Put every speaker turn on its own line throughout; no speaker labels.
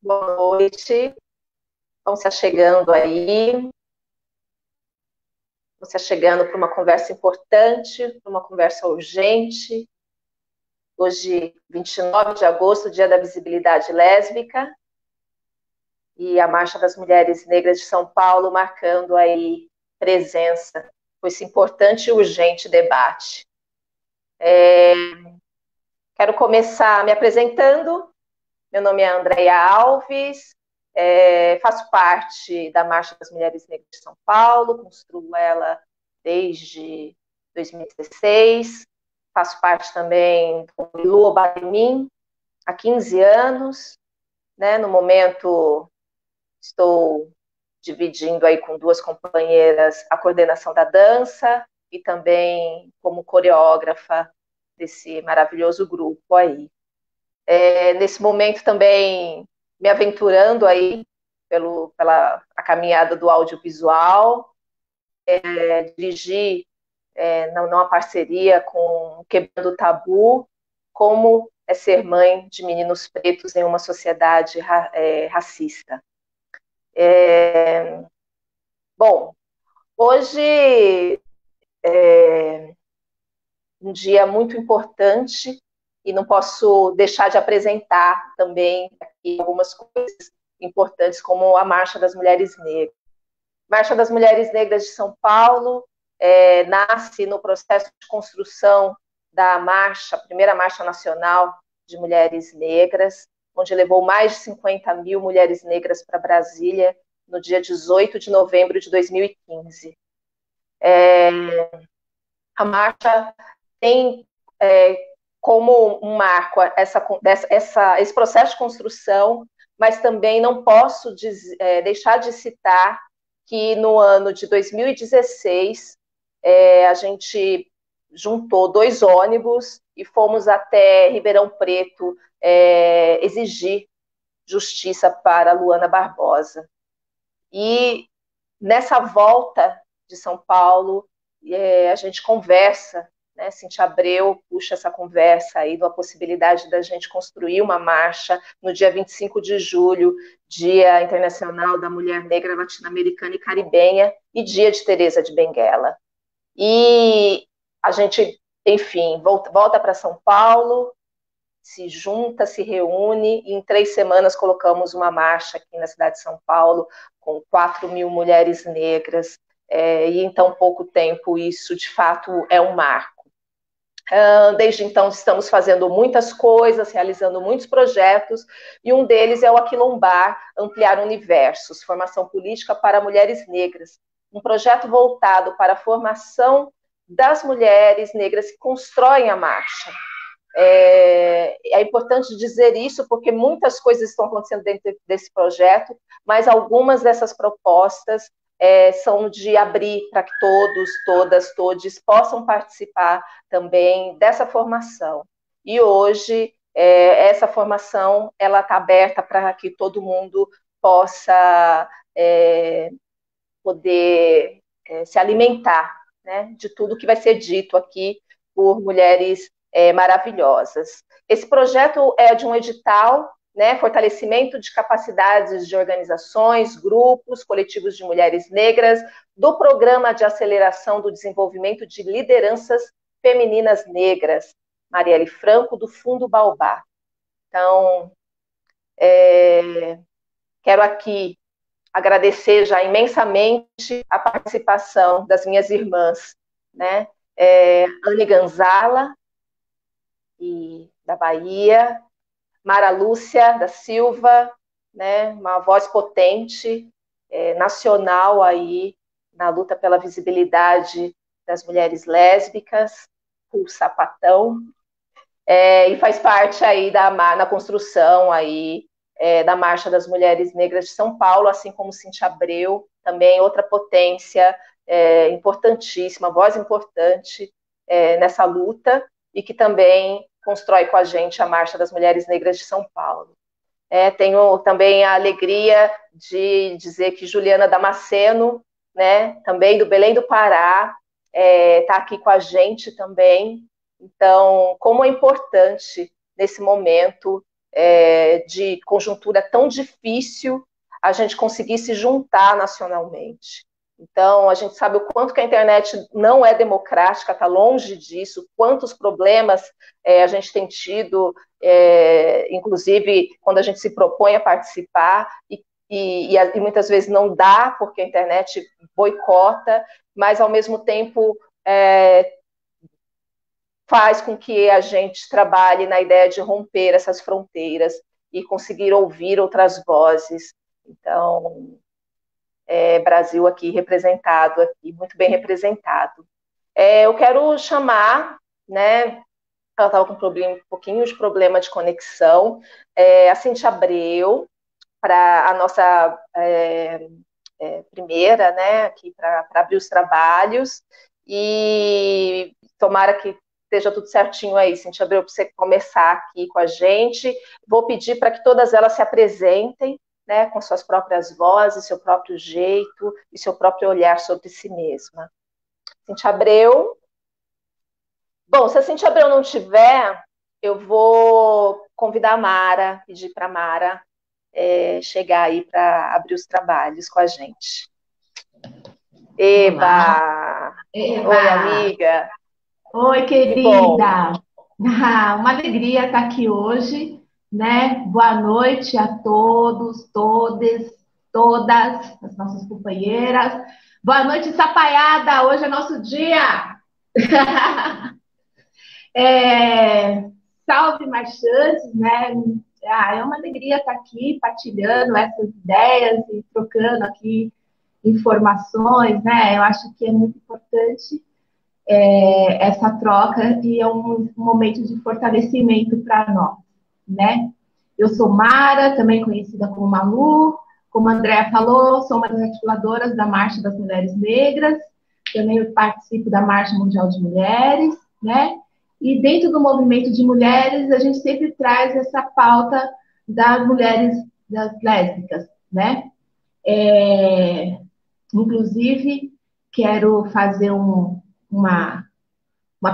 Boa noite. Vão se achegando aí. Vão se achegando para uma conversa importante, para uma conversa urgente. Hoje, 29 de agosto, Dia da Visibilidade Lésbica, e a Marcha das Mulheres Negras de São Paulo marcando aí presença com esse importante e urgente debate. Quero começar me apresentando. Meu nome é Andréia Alves, faço parte da Marcha das Mulheres Negras de São Paulo, construo ela desde 2016, faço parte também do Lua Baremin há 15 anos, né? No momento estou dividindo aí com duas companheiras a coordenação da dança e também como coreógrafa desse maravilhoso grupo aí. Nesse momento também me aventurando aí pela caminhada do audiovisual, dirigi numa parceria com Quebrando o Tabu, como é ser mãe de meninos pretos em uma sociedade racista. Bom, hoje é um dia muito importante e não posso deixar de apresentar também aqui algumas coisas importantes, como a Marcha das Mulheres Negras. Marcha das Mulheres Negras de São Paulo nasce no processo de construção da marcha, a primeira Marcha Nacional de Mulheres Negras, onde levou mais de 50 mil mulheres negras para Brasília no dia 18 de novembro de 2015. A marcha tem como um marco esse processo de construção, mas também não posso deixar de citar que no ano de 2016 a gente juntou 2 ônibus e fomos até Ribeirão Preto exigir justiça para Luana Barbosa. E nessa volta de São Paulo, a gente conversa, né? Cintia Abreu puxa essa conversa aí da possibilidade da gente construir uma marcha no dia 25 de julho, Dia Internacional da Mulher Negra, Latino-Americana e Caribenha, e Dia de Teresa de Benguela. E a gente, enfim, volta para São Paulo, se junta, se reúne, e em 3 semanas colocamos uma marcha aqui na cidade de São Paulo, com 4 mil mulheres negras, e em tão pouco tempo isso, de fato, é um marco. Desde então, estamos fazendo muitas coisas, realizando muitos projetos, e um deles é o Aquilombar Ampliar Universos, formação política para mulheres negras, um projeto voltado para a formação das mulheres negras que constroem a marcha. É importante dizer isso porque muitas coisas estão acontecendo dentro desse projeto, mas algumas dessas propostas são de abrir para que todos, todas, todes possam participar também dessa formação. E hoje essa formação ela está aberta para que todo mundo possa poder se alimentar, né, de tudo que vai ser dito aqui por mulheres maravilhosas. Esse projeto é de um edital, né, fortalecimento de capacidades de organizações, grupos, coletivos de mulheres negras, do Programa de Aceleração do Desenvolvimento de Lideranças Femininas Negras, Marielle Franco, do Fundo Baobá. Então, quero aqui agradecer já imensamente a participação das minhas irmãs, né, Anne Ganzala, da Bahia, Mara Lúcia da Silva, né, uma voz potente, nacional aí, na luta pela visibilidade das mulheres lésbicas, o Sapatão, e faz parte aí na construção aí, da Marcha das Mulheres Negras de São Paulo, assim como Cintia Abreu, também outra potência importantíssima, voz importante nessa luta, e que também constrói com a gente a Marcha das Mulheres Negras de São Paulo. Tenho também a alegria de dizer que Juliana Damasceno, né, também do Belém do Pará, está aqui com a gente também. Então, como é importante nesse momento de conjuntura tão difícil, a gente conseguir se juntar nacionalmente. Então, a gente sabe o quanto que a internet não é democrática, está longe disso, quantos problemas a gente tem tido, inclusive quando a gente se propõe a participar, e muitas vezes não dá, porque a internet boicota, mas, ao mesmo tempo, faz com que a gente trabalhe na ideia de romper essas fronteiras e conseguir ouvir outras vozes. Então, Brasil aqui representado, aqui, muito bem representado. Eu quero chamar, né, ela estava com um pouquinho de problema de conexão, a Cintia Abreu, para a nossa primeira, né, aqui para abrir os trabalhos, e tomara que esteja tudo certinho aí, Cintia Abreu, para você começar aqui com a gente. Vou pedir para que todas elas se apresentem, né, com suas próprias vozes, seu próprio jeito e seu próprio olhar sobre si mesma. Cintia Abreu. Bom, se a Cintia Abreu não tiver, eu vou convidar a Mara, pedir para a Mara chegar aí para abrir os trabalhos com a gente. Eba!
Eba!
Oi, amiga!
Oi, querida! Uma alegria estar aqui hoje, né? Boa noite a todos, todas, as nossas companheiras. Boa noite, Sapaiada! Hoje é nosso dia! Salve, marchantes, né? É uma alegria estar aqui partilhando essas ideias e trocando aqui informações, né? Eu acho que é muito importante essa troca e é um momento de fortalecimento para nós, né? Eu sou Mara, também conhecida como Malu, como a Andréa falou, sou uma das articuladoras da Marcha das Mulheres Negras, também participo da Marcha Mundial de Mulheres, né? E dentro do movimento de mulheres, a gente sempre traz essa pauta das mulheres, das lésbicas, né? Inclusive, quero fazer uma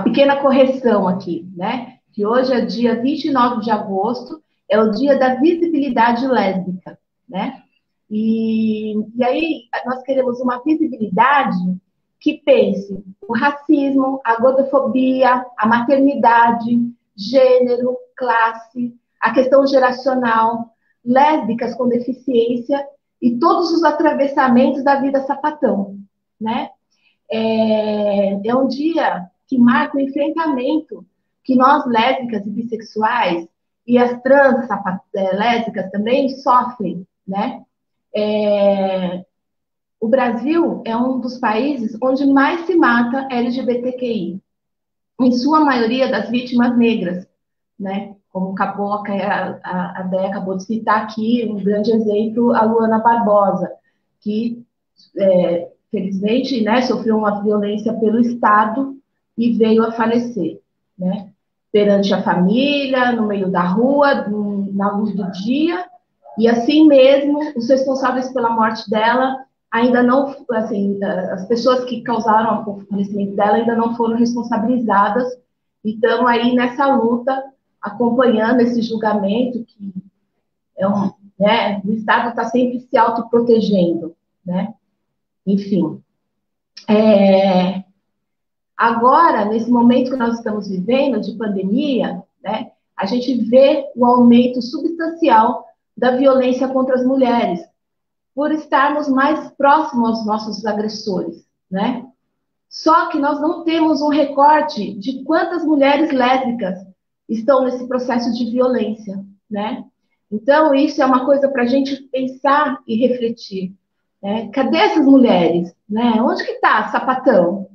pequena correção aqui, né? Que hoje é dia 29 de agosto, é o dia da visibilidade lésbica, né? E aí nós queremos uma visibilidade que pense o racismo, a gordofobia, a maternidade, gênero, classe, a questão geracional, lésbicas com deficiência e todos os atravessamentos da vida sapatão, né? É um dia que marca o enfrentamento que nós, lésbicas e bissexuais, e as trans lésbicas também sofrem, né? O Brasil é um dos países onde mais se mata LGBTQI, em sua maioria das vítimas negras, né? Como a Déia acabou de citar aqui, um grande exemplo, a Luana Barbosa, que, felizmente, né, sofreu uma violência pelo Estado e veio a falecer, né? Perante a família, no meio da rua, na luz do dia, e assim mesmo, os responsáveis pela morte dela ainda não, assim, as pessoas que causaram o falecimento dela ainda não foram responsabilizadas, e estamos aí nessa luta, acompanhando esse julgamento, que né, o Estado está sempre se autoprotegendo, né? Enfim. Agora, nesse momento que nós estamos vivendo, de pandemia, né, a gente vê o aumento substancial da violência contra as mulheres, por estarmos mais próximos aos nossos agressores, né? Só que nós não temos um recorte de quantas mulheres lésbicas estão nesse processo de violência, né? Então, isso é uma coisa para a gente pensar e refletir, né? Cadê essas mulheres, né? Onde que está sapatão?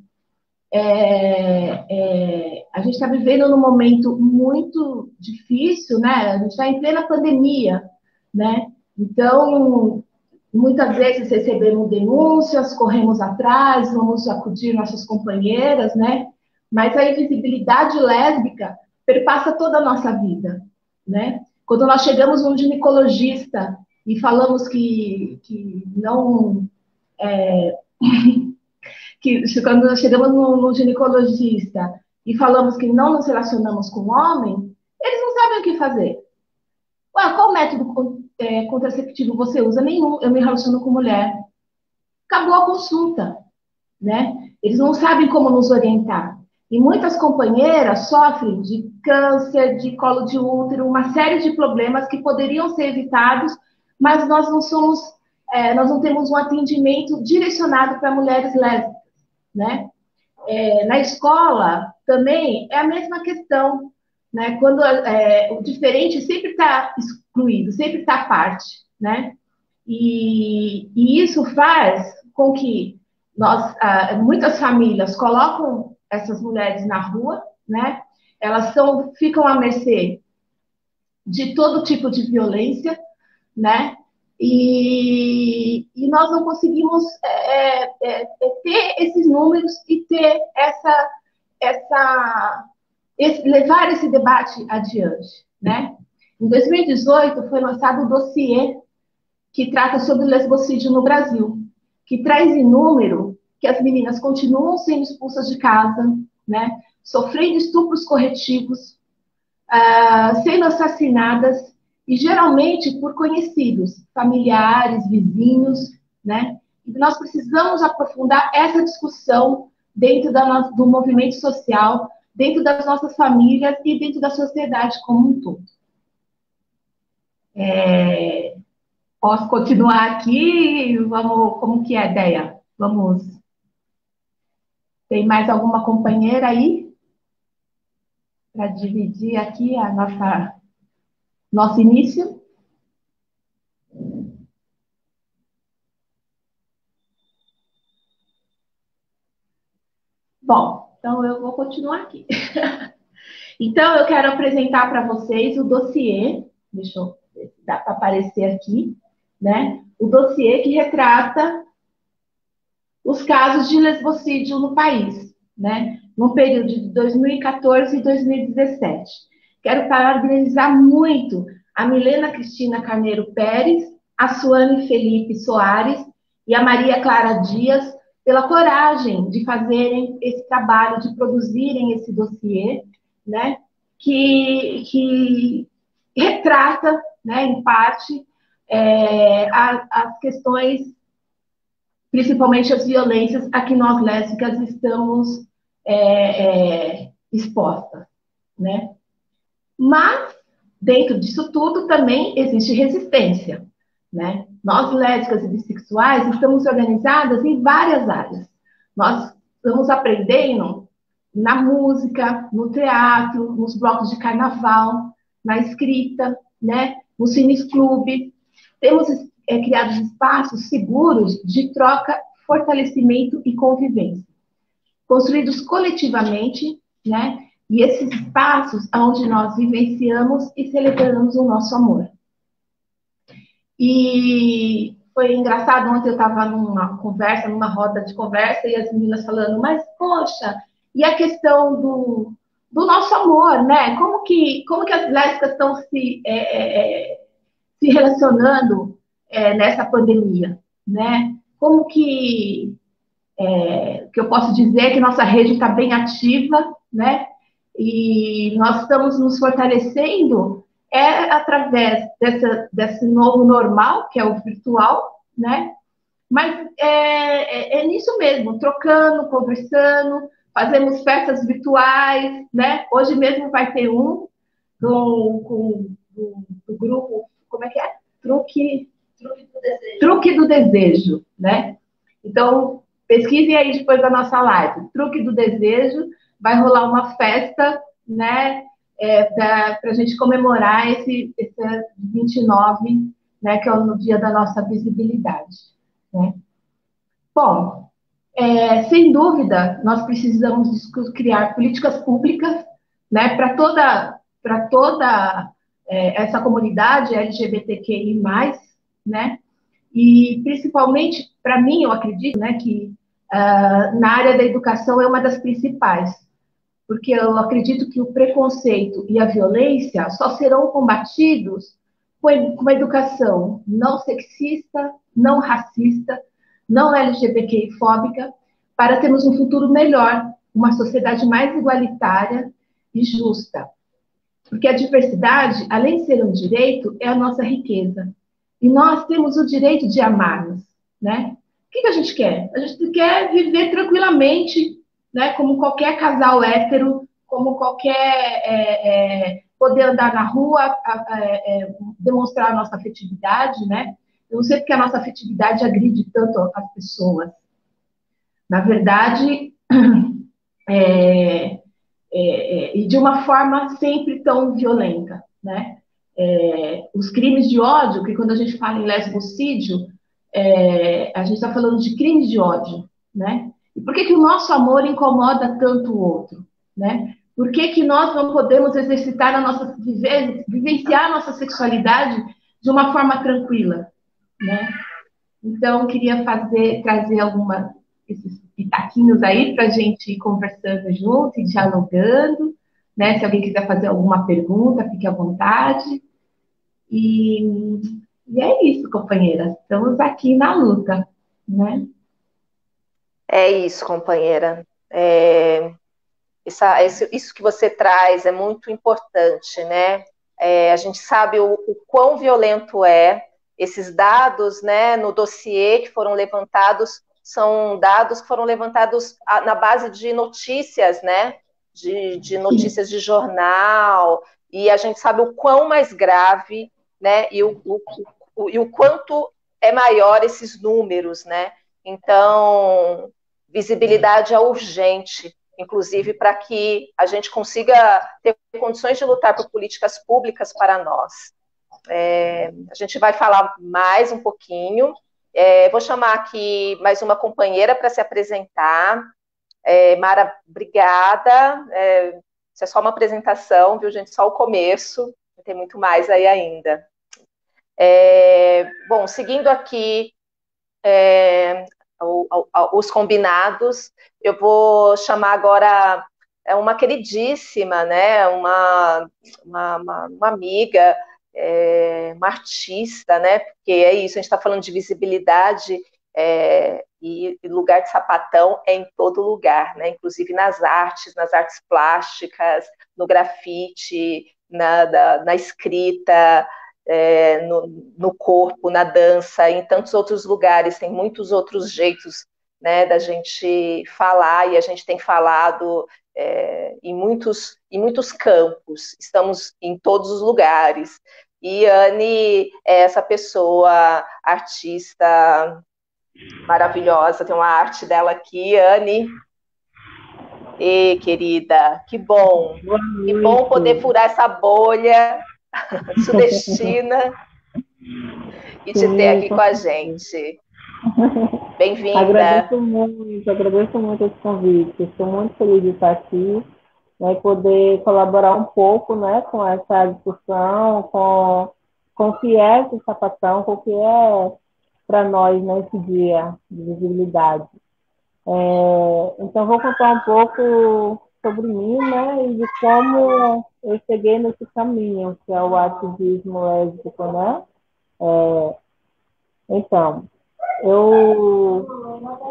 A gente está vivendo num momento muito difícil, né? A gente está em plena pandemia, né? Então, muitas vezes recebemos denúncias, corremos atrás, vamos acudir nossas companheiras, né? Mas a invisibilidade lésbica perpassa toda a nossa vida, né? Quando nós chegamos num ginecologista e falamos que não... quando nós chegamos no ginecologista e falamos que não nos relacionamos com homem, eles não sabem o que fazer, Ué, qual método contraceptivo você usa? Nenhum, eu me relaciono com mulher. Acabou a consulta, né? Eles não sabem como nos orientar. E muitas companheiras sofrem de câncer, de colo de útero, uma série de problemas que poderiam ser evitados, mas nós não temos um atendimento direcionado para mulheres lésbicas, né? Na escola também é a mesma questão, né? Quando o diferente sempre está excluído, sempre está à parte, né? E isso faz com que muitas famílias colocam essas mulheres na rua, né? Elas ficam à mercê de todo tipo de violência, né? E nós não conseguimos ter esses números e ter levar esse debate adiante, né? Em 2018 foi lançado o dossiê que trata sobre o lesbocídio no Brasil, que traz em número que as meninas continuam sendo expulsas de casa, né? Sofrendo estupros corretivos, sendo assassinadas, e geralmente por conhecidos, familiares, vizinhos, né? E nós precisamos aprofundar essa discussão dentro do movimento social, dentro das nossas famílias e dentro da sociedade como um todo. Posso continuar aqui? Vamos, como que é a ideia? Vamos. Tem mais alguma companheira aí para dividir aqui nosso início? Bom, então eu vou continuar aqui. Então, eu quero apresentar para vocês o dossiê, deixa eu ver se dá para aparecer aqui, né? O dossiê que retrata os casos de lesbocídio no país, né? No período de 2014 e 2017. Quero parabenizar muito a Milena Cristina Carneiro Pérez, a Suane Felipe Soares e a Maria Clara Dias pela coragem de fazerem esse trabalho, de produzirem esse dossiê, né? Que retrata, né, em parte, as questões, principalmente as violências a que nós lésbicas estamos expostas, né? Mas, dentro disso tudo, também existe resistência, né? Nós, lésbicas e bissexuais, estamos organizadas em várias áreas. Nós estamos aprendendo na música, no teatro, nos blocos de carnaval, na escrita, né? No cine-clube. Temos criado espaços seguros de troca, fortalecimento e convivência, construídos coletivamente, né? E esses espaços onde nós vivenciamos e celebramos o nosso amor. E foi engraçado, ontem eu estava numa roda de conversa, e as meninas falando, mas, poxa, e a questão do nosso amor, né? Como que as lésbicas estão se relacionando nessa pandemia, né? Como que eu posso dizer que nossa rede está bem ativa, né? E nós estamos nos fortalecendo através desse novo normal, que é o virtual, né? Mas é nisso mesmo, trocando, conversando, fazemos festas virtuais, né? Hoje mesmo vai ter do grupo, como é que é? Truque do Desejo, né? Então, pesquisem aí depois da nossa live. Truque do Desejo, vai rolar uma festa, né? Para a gente comemorar esse 29, né? Que é o dia da nossa visibilidade, né? Bom, sem dúvida, nós precisamos criar políticas públicas, né? Para toda essa comunidade LGBTQI+, né? E, principalmente, para mim, eu acredito, né, que na área da educação é uma das principais, porque eu acredito que o preconceito e a violência só serão combatidos com uma educação não sexista, não racista, não LGBTI-fóbica, para termos um futuro melhor, uma sociedade mais igualitária e justa. Porque a diversidade, além de ser um direito, é a nossa riqueza. E nós temos o direito de amar-nos, né? O que a gente quer? A gente quer viver tranquilamente, né? Como qualquer casal hétero, como qualquer poder andar na rua, demonstrar a nossa afetividade, né? Eu não sei porque a nossa afetividade agride tanto as pessoas. Na verdade, e de uma forma sempre tão violenta, né? Os crimes de ódio, que quando a gente fala em lesbocídio, a gente está falando de crimes de ódio, né? E por que o nosso amor incomoda tanto o outro, né? Por que nós não podemos exercitar a nossa, vivenciar a nossa sexualidade de uma forma tranquila, né? Então, queria trazer esses pitaquinhos aí para a gente ir conversando junto e dialogando, né? Se alguém quiser fazer alguma pergunta, fique à vontade. E é isso, companheira. Estamos aqui na luta, né?
É isso, companheira. Isso que você traz é muito importante, né? A gente sabe o quão violento é. Esses dados, né, no dossiê que foram levantados, são dados que foram levantados na base de notícias, né? De notícias de jornal, e a gente sabe o quão mais grave, né? E o quanto é maior esses números, né? Então, visibilidade é urgente, inclusive para que a gente consiga ter condições de lutar por políticas públicas para nós. A gente vai falar mais um pouquinho. Vou chamar aqui mais uma companheira para se apresentar. Mara, obrigada. Isso é só uma apresentação, viu, gente? Só o começo. Tem muito mais aí ainda. Bom, seguindo aqui os combinados, eu vou chamar agora uma queridíssima, né, uma amiga, uma artista, né, porque é isso, a gente está falando de visibilidade, e lugar de sapatão é em todo lugar, né, inclusive nas artes plásticas, no grafite, na escrita, no corpo, na dança, em tantos outros lugares, tem muitos outros jeitos, né, da gente falar, e a gente tem falado em muitos campos, estamos em todos os lugares. E Anne é essa pessoa, artista maravilhosa, tem uma arte dela aqui, Anne. E querida, que bom poder furar essa bolha sudestina e te ter aqui com a gente. Bem-vinda.
Agradeço muito esse convite. Estou muito feliz de estar aqui, né, poder colaborar um pouco, né, com essa discussão, com o que é esse sapatão, com o que é para nós nesse dia de visibilidade. Então, vou contar um pouco sobre mim, né, e de como eu cheguei nesse caminho, que é o ativismo lésbico, né? Então, eu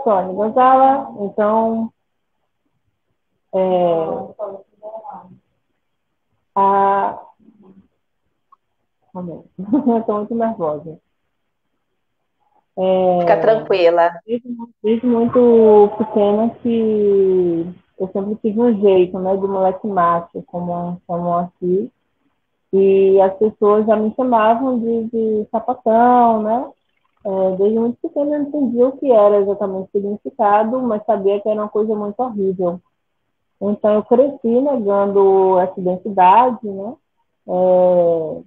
sou Anne Gonzala, então eu estou muito nervosa.
Fica tranquila.
Desde muito pequena que eu sempre tive um jeito, né, de moleque macho, como chamam aqui, e as pessoas já me chamavam de sapatão, né? Desde muito pequena eu não entendia o que era exatamente o significado, mas sabia que era uma coisa muito horrível. Então eu cresci negando essa identidade, né? O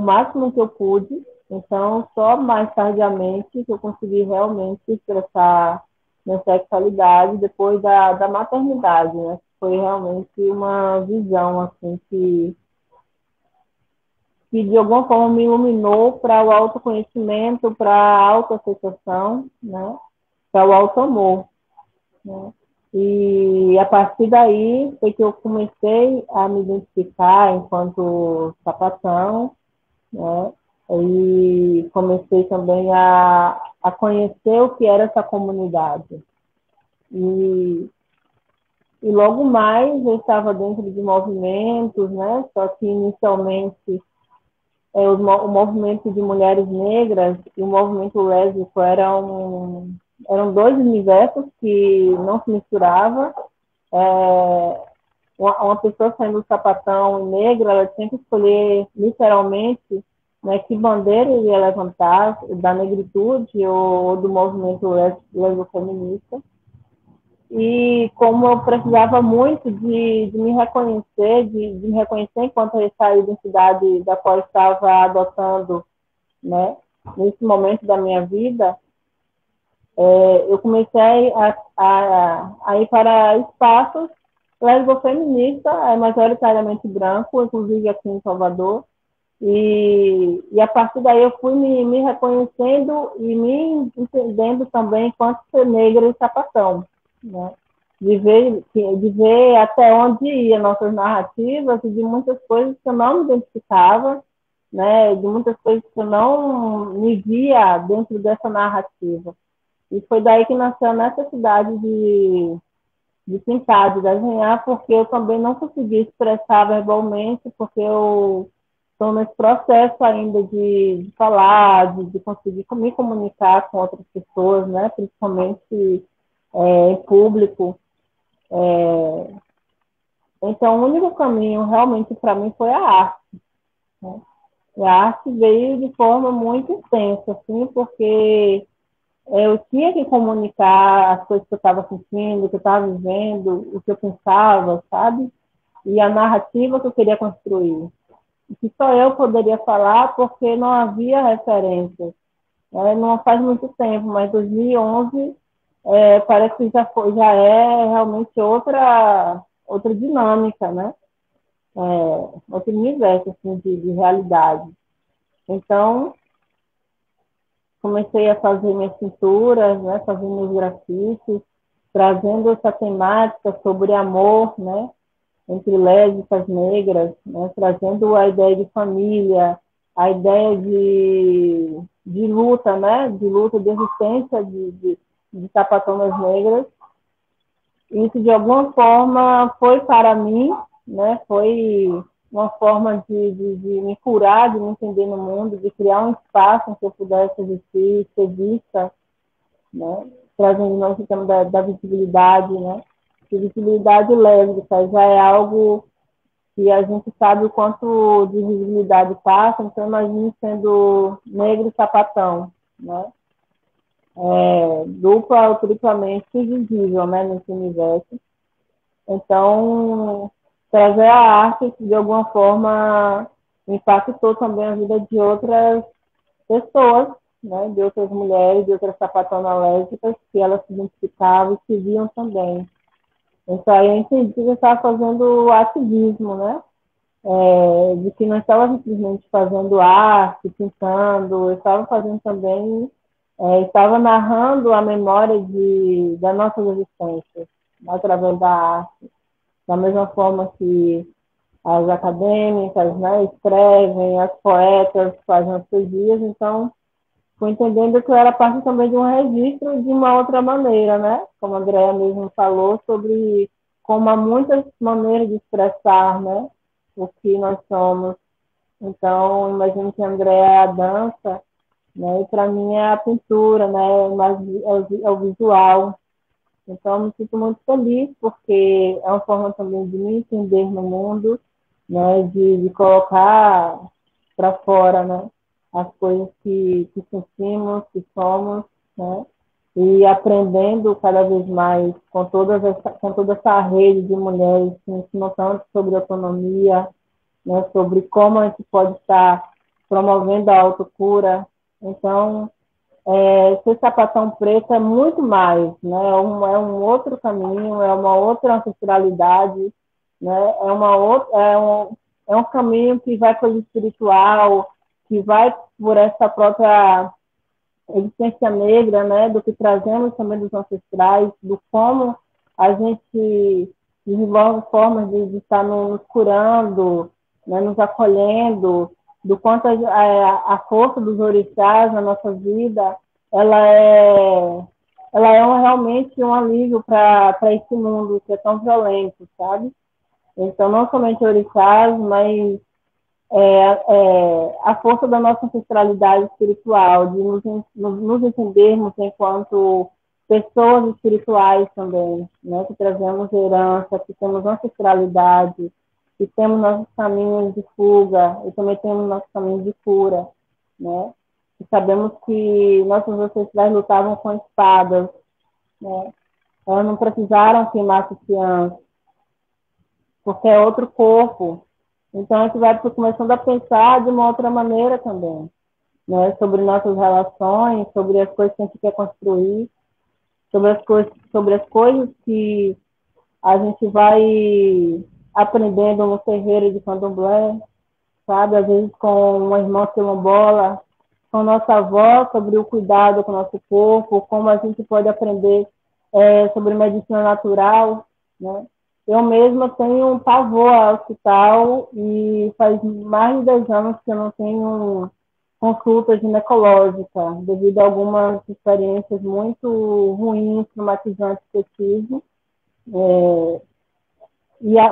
máximo que eu pude. Então, só mais tardiamente que eu consegui realmente expressar minha sexualidade depois da maternidade, né? Foi realmente uma visão, assim, que de alguma forma me iluminou para o autoconhecimento, para a autoaceitação, né? Para o autoamor, né? E a partir daí foi que eu comecei a me identificar enquanto sapatão, né? E comecei também a conhecer o que era essa comunidade. E e logo mais eu estava dentro de movimentos, né? Só que inicialmente o movimento de mulheres negras e o movimento lésbico eram dois universos que não se misturavam. Uma pessoa saindo do sapatão negra, ela tinha que escolher literalmente, né, que bandeira ele ia levantar, da negritude ou do movimento lésbico-feminista. E como eu precisava muito de me reconhecer, de me reconhecer enquanto essa identidade da qual eu estava adotando, né, nesse momento da minha vida, eu comecei a ir para espaços lesbo-feminista, majoritariamente branco, inclusive aqui em Salvador, e a partir daí eu fui me reconhecendo e me entendendo também enquanto ser negra e sapatão, né? De ver até onde ia nossas narrativas e de muitas coisas que eu não me identificava, né? De muitas coisas que eu não me via dentro dessa narrativa. E foi daí que nasceu a necessidade de pintar, de desenhar, porque eu também não consegui expressar verbalmente, porque eu estou nesse processo ainda de falar, de conseguir me comunicar com outras pessoas, né, principalmente em público. Então, o único caminho realmente para mim foi a arte. Né? E a arte veio de forma muito intensa, assim, porque eu tinha que comunicar as coisas que eu estava sentindo, o que eu estava vivendo, o que eu pensava, sabe? E a narrativa que eu queria construir. E que só eu poderia falar porque não havia referência. Não faz muito tempo, mas 2011 parece que já é realmente outra dinâmica, né? Outro universo assim, de realidade. Então, comecei a fazer minhas pinturas, né, fazer meus grafites, trazendo essa temática sobre amor, né, entre lésbicas negras, né, trazendo a ideia de família, a ideia de luta, né, de luta, de resistência de sapatonas negras. Isso, de alguma forma, foi para mim, né, foi uma forma de me curar, de me entender no mundo, de criar um espaço em que eu pudesse existir, ser vista, né, trazendo o nosso tema da visibilidade, né, que visibilidade lésbica já é algo que a gente sabe o quanto de visibilidade passa, então imagine sendo negro e sapatão, né, dupla ou triplamente invisível, né, nesse universo. Então, trazer a arte, de alguma forma, impactou também a vida de outras pessoas, né? De outras mulheres, de outras sapatonas lésbicas, que elas se identificavam e se viam também. Então, aí eu entendi que eu estava fazendo ativismo, né? De que não estava simplesmente fazendo arte, pintando, eu estava fazendo também, estava narrando a memória das nossas existências, através da arte. Da mesma forma que as acadêmicas, né, escrevem, as poetas fazem as poesias, então fui entendendo que eu era parte também de um registro de uma outra maneira, né? Como a Andrea mesmo falou, sobre como há muitas maneiras de expressar, né, o que nós somos. Então, imagino que a Andrea é a dança, né, e para mim é a pintura, né, mas é o visual. Então, eu me sinto muito feliz, porque é uma forma também de me entender no mundo, né, de colocar para fora, né, as coisas que sentimos, que somos, né, e aprendendo cada vez mais com toda essa rede de mulheres que ensinam tanto sobre autonomia, né, sobre como a gente pode estar promovendo a autocura. Então, ser sapatão preto é muito mais, né? É um outro caminho, é uma outra ancestralidade, né? É um caminho que vai para o espiritual, que vai por essa própria existência negra, né? Do que trazemos também dos ancestrais, do como a gente desenvolve formas de estar nos curando, né? Nos acolhendo, do quanto a força dos orixás na nossa vida, ela é ela é realmente um alívio para esse mundo que é tão violento, sabe? Então, não somente orixás, mas a força da nossa ancestralidade espiritual, de nos entendermos enquanto pessoas espirituais também, né? Que trazemos herança, que temos ancestralidade, que temos nossos caminhos de fuga e também temos nossos caminhos de cura, né? E sabemos que nossos ancestrais lutavam com espadas, né? Elas não precisaram queimar sutiãs, porque é outro corpo. Então, a gente vai começando a pensar de uma outra maneira também, né? Sobre nossas relações, sobre as coisas que a gente quer construir, sobre as coisas que a gente vai aprendendo no terreiro de candomblé, sabe? Às vezes com uma irmã quilombola, com nossa avó, sobre o cuidado com o nosso corpo, como a gente pode aprender sobre medicina natural, né? Eu mesma tenho um pavor ao hospital e faz mais de 10 anos que eu não tenho consulta ginecológica, devido a algumas experiências muito ruins, traumatizantes que eu tive.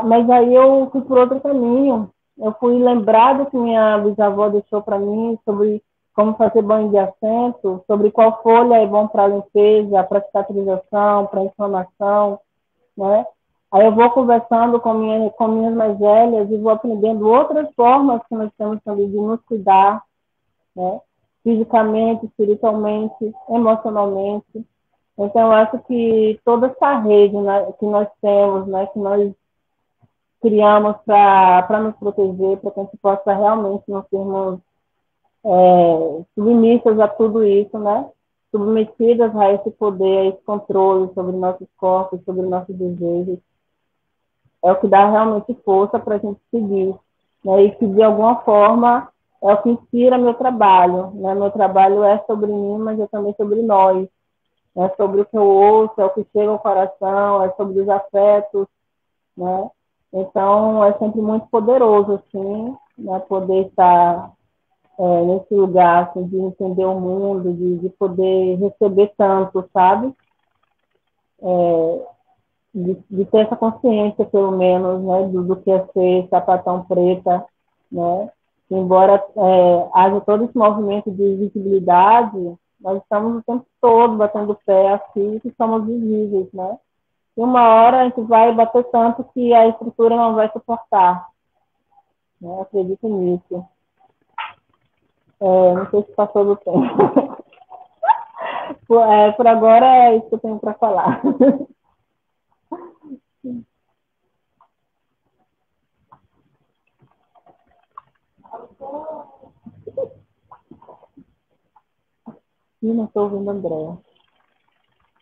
Mas aí eu fui por outro caminho. Eu fui lembrado que minha bisavó deixou para mim sobre como fazer banho de assento, sobre qual folha é bom para limpeza, para cicatrização, para inflamação, né? Aí eu vou conversando com minhas mais velhas e vou aprendendo outras formas que nós temos também de nos cuidar, né? Fisicamente, espiritualmente, emocionalmente. Então, eu acho que toda essa rede, né, que nós temos, né, que nós criamos para nos proteger, para que a gente possa realmente não sermos submissas a tudo isso, né? Submetidas a esse poder, a esse controle sobre nossos corpos, sobre nossos desejos. É o que dá realmente força para a gente seguir, né? E que, de alguma forma, é o que inspira meu trabalho, né? Meu trabalho é sobre mim, mas é também sobre nós. É sobre o que eu ouço, é o que chega ao coração, é sobre os afetos, né? Então, é sempre muito poderoso, assim, né? Poder estar nesse lugar, assim, de entender o mundo, de poder receber tanto, sabe? De ter essa consciência, pelo menos, né? Do que é ser sapatão preta, né? Embora haja todo esse movimento de visibilidade, nós estamos o tempo todo batendo pé aqui que somos visíveis, né? E uma hora a gente vai bater tanto que a estrutura não vai suportar. Né? Acredito nisso. Não sei se passou do tempo. Por agora é isso que eu tenho para falar. Ih, não estou ouvindo a Andréa.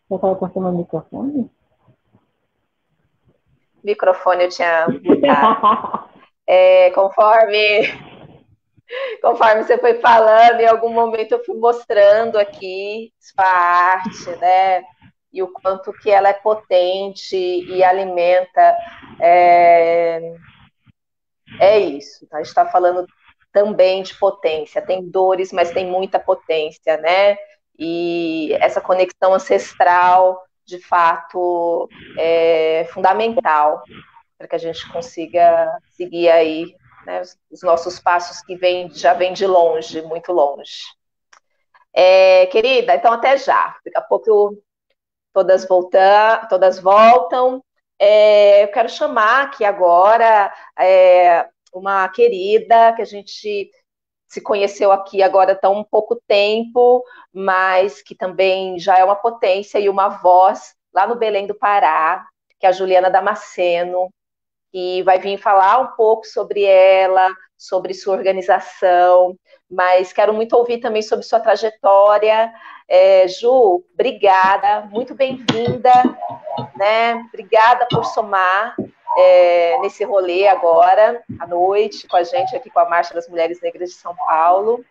Você estava cortando o microfone?
O microfone eu tinha mutado. Conforme você foi falando, em algum momento eu fui mostrando aqui sua arte, né? E o quanto que ela é potente e alimenta. É isso. A gente está falando também de potência. Tem dores, mas tem muita potência, né? E essa conexão ancestral, de fato, é fundamental para que a gente consiga seguir aí, né, os nossos passos que já vêm de longe, muito longe. Querida, então até já. Daqui a pouco todas voltam. Eu quero chamar aqui agora uma querida que a gente se conheceu aqui agora há tão pouco tempo, mas que também já é uma potência e uma voz lá no Belém do Pará, que é a Juliana Damasceno, e vai vir falar um pouco sobre ela, sobre sua organização, mas quero muito ouvir também sobre sua trajetória. Ju, obrigada, muito bem-vinda, né? Obrigada por somar nesse rolê agora, à noite, com a gente aqui com a Marcha das Mulheres Negras de São Paulo.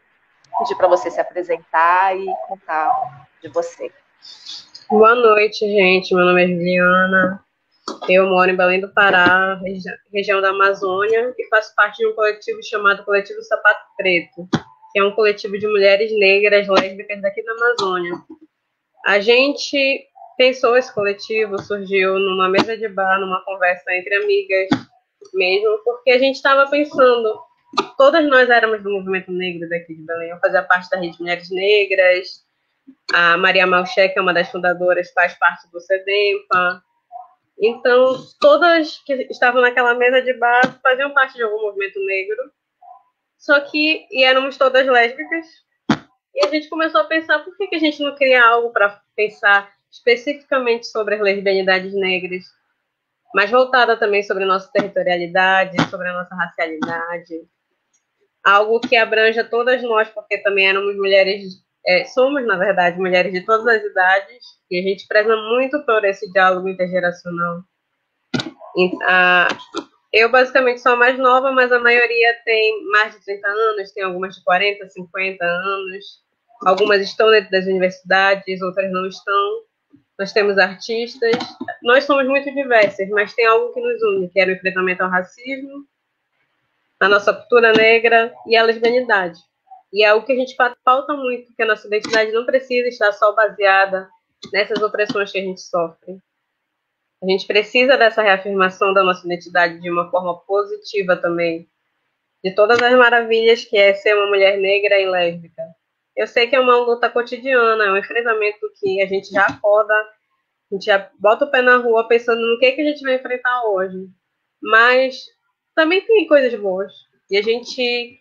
Pedir para você se apresentar e contar de você.
Boa noite, gente. Meu nome é Juliana. Eu moro em Belém do Pará, região da Amazônia, e faço parte de um coletivo chamado Coletivo Sapato Preto, que é um coletivo de mulheres negras lésbicas daqui da Amazônia. A gente pensou esse coletivo, surgiu numa mesa de bar, numa conversa entre amigas mesmo, porque a gente estava pensando, todas nós éramos do movimento negro daqui de Belém, eu fazia parte da Rede Mulheres Negras, a Maria Malché, que é uma das fundadoras, faz parte do CEDEMPA. Então, todas que estavam naquela mesa de bar faziam parte de algum movimento negro, só que e éramos todas lésbicas. E a gente começou a pensar por que a gente não cria algo para pensar especificamente sobre as lesbianidades negras, mas voltada também sobre a nossa territorialidade, sobre a nossa racialidade, algo que abranja todas nós, porque também éramos mulheres, somos, na verdade, mulheres de todas as idades, e a gente preza muito por esse diálogo intergeracional. Eu, basicamente, sou a mais nova, mas a maioria tem mais de 30 anos, tem algumas de 40, 50 anos. Algumas estão dentro das universidades, outras não estão. Nós temos artistas. Nós somos muito diversas, mas tem algo que nos une, que é o enfrentamento ao racismo, a nossa cultura negra e a lesbianidade. E é algo que a gente pauta muito, que a nossa identidade não precisa estar só baseada nessas opressões que a gente sofre. A gente precisa dessa reafirmação da nossa identidade de uma forma positiva também, de todas as maravilhas que é ser uma mulher negra e lésbica. Eu sei que é uma luta cotidiana, é um enfrentamento que a gente já acorda, a gente já bota o pé na rua pensando no que a gente vai enfrentar hoje. Mas também tem coisas boas. E a gente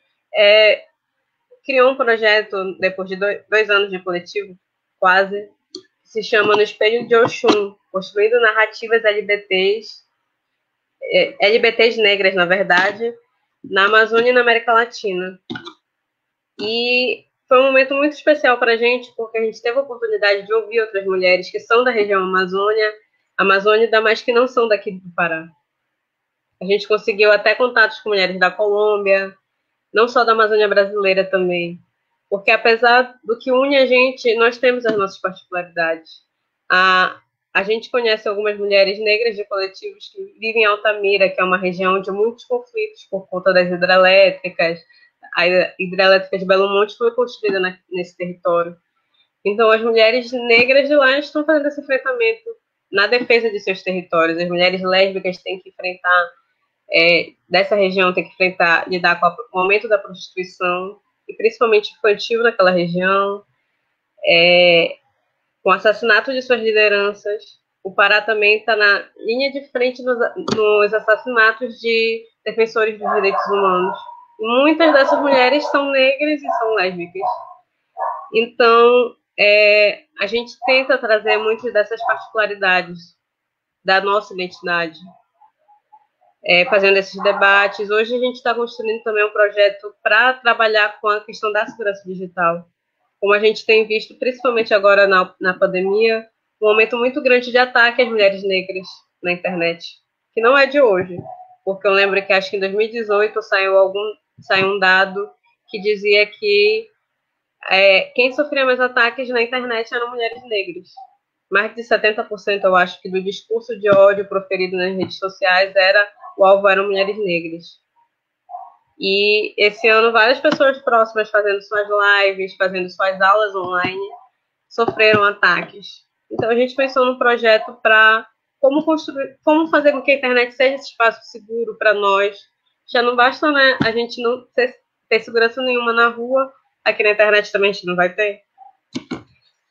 criou um projeto, depois de dois anos de coletivo, quase, que se chama No Espelho de Oxum, construindo narrativas LGBTs negras, na verdade, na Amazônia e na América Latina. E foi um momento muito especial para a gente, porque a gente teve a oportunidade de ouvir outras mulheres que são da região Amazônia, mas que não são daqui do Pará. A gente conseguiu até contatos com mulheres da Colômbia, não só da Amazônia brasileira também. Porque apesar do que une a gente, nós temos as nossas particularidades. A gente conhece algumas mulheres negras de coletivos que vivem em Altamira, que é uma região de muitos conflitos por conta das hidrelétricas. A hidrelétrica de Belo Monte foi construída nesse território. Então, as mulheres negras de lá estão fazendo esse enfrentamento na defesa de seus territórios. As mulheres lésbicas têm que enfrentar, dessa região, têm que enfrentar, lidar com o aumento da prostituição, e principalmente infantil naquela região, com o assassinato de suas lideranças. O Pará também está na linha de frente nos assassinatos de defensores dos direitos humanos. Muitas dessas mulheres são negras e são lésbicas. Então, a gente tenta trazer muitas dessas particularidades da nossa identidade, fazendo esses debates. Hoje a gente está construindo também um projeto para trabalhar com a questão da segurança digital. Como a gente tem visto, principalmente agora na pandemia, um aumento muito grande de ataque às mulheres negras na internet, que não é de hoje, porque eu lembro que acho que em 2018 saiu um dado que dizia que quem sofria mais ataques na internet eram mulheres negras. Mais de 70%, eu acho, que do discurso de ódio proferido nas redes sociais o alvo eram mulheres negras. E esse ano várias pessoas próximas fazendo suas lives, fazendo suas aulas online, sofreram ataques. Então a gente pensou num projeto para como fazer com que a internet seja esse espaço seguro para nós. Já não basta, né, a gente não ter segurança nenhuma na rua, aqui na internet também a gente não vai ter.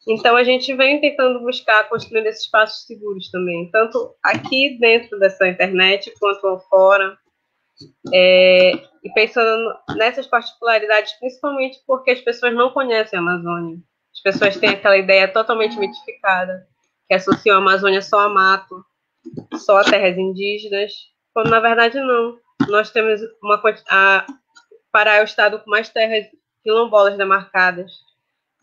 Então a gente vem tentando buscar construir esses espaços seguros também, tanto aqui dentro dessa internet quanto lá fora. E pensando nessas particularidades, principalmente porque as pessoas não conhecem a Amazônia. As pessoas têm aquela ideia totalmente mitificada, que associam a Amazônia só a mato, só a terras indígenas, quando na verdade não. Nós temos Pará é o estado com mais terras quilombolas demarcadas.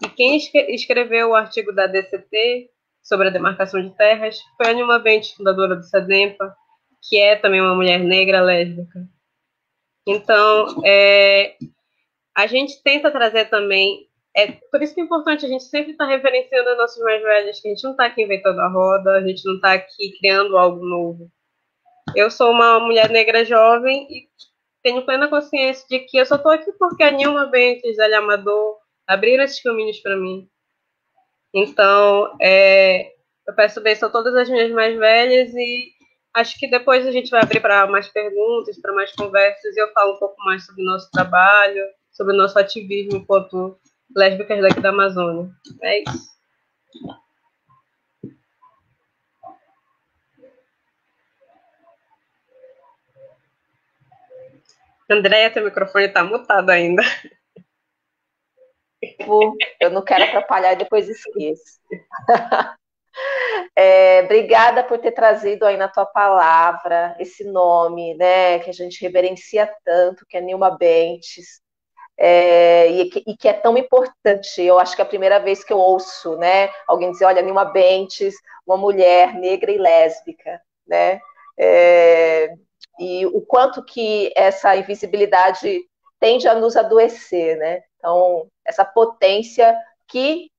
E quem escreveu o artigo da DCT sobre a demarcação de terras foi a Nilma Bentes, fundadora do CEDEMPA, que é também uma mulher negra lésbica. Então, a gente tenta trazer também, por isso que é importante a gente sempre estar referenciando as nossas mais velhas, que a gente não está aqui inventando a roda, a gente não está aqui criando algo novo. Eu sou uma mulher negra jovem e tenho plena consciência de que eu só estou aqui porque a Nilma Bentes, Zélia Amador, abriram esses caminhos para mim. Então, eu peço bênção a todas as minhas mais velhas e acho que depois a gente vai abrir para mais perguntas, para mais conversas e eu falo um pouco mais sobre o nosso trabalho, sobre o nosso ativismo enquanto lésbicas daqui da Amazônia. É isso. Andréia, teu microfone está mutado ainda.
Eu não quero atrapalhar e depois esqueço. Obrigada por ter trazido aí na tua palavra esse nome, né, que a gente reverencia tanto, que é Nilma Bentes, e que é tão importante. Eu acho que é a primeira vez que eu ouço, né, alguém dizer, olha, Nilma Bentes, uma mulher negra e lésbica, né, e o quanto que essa invisibilidade tende a nos adoecer, né? Então, essa potência que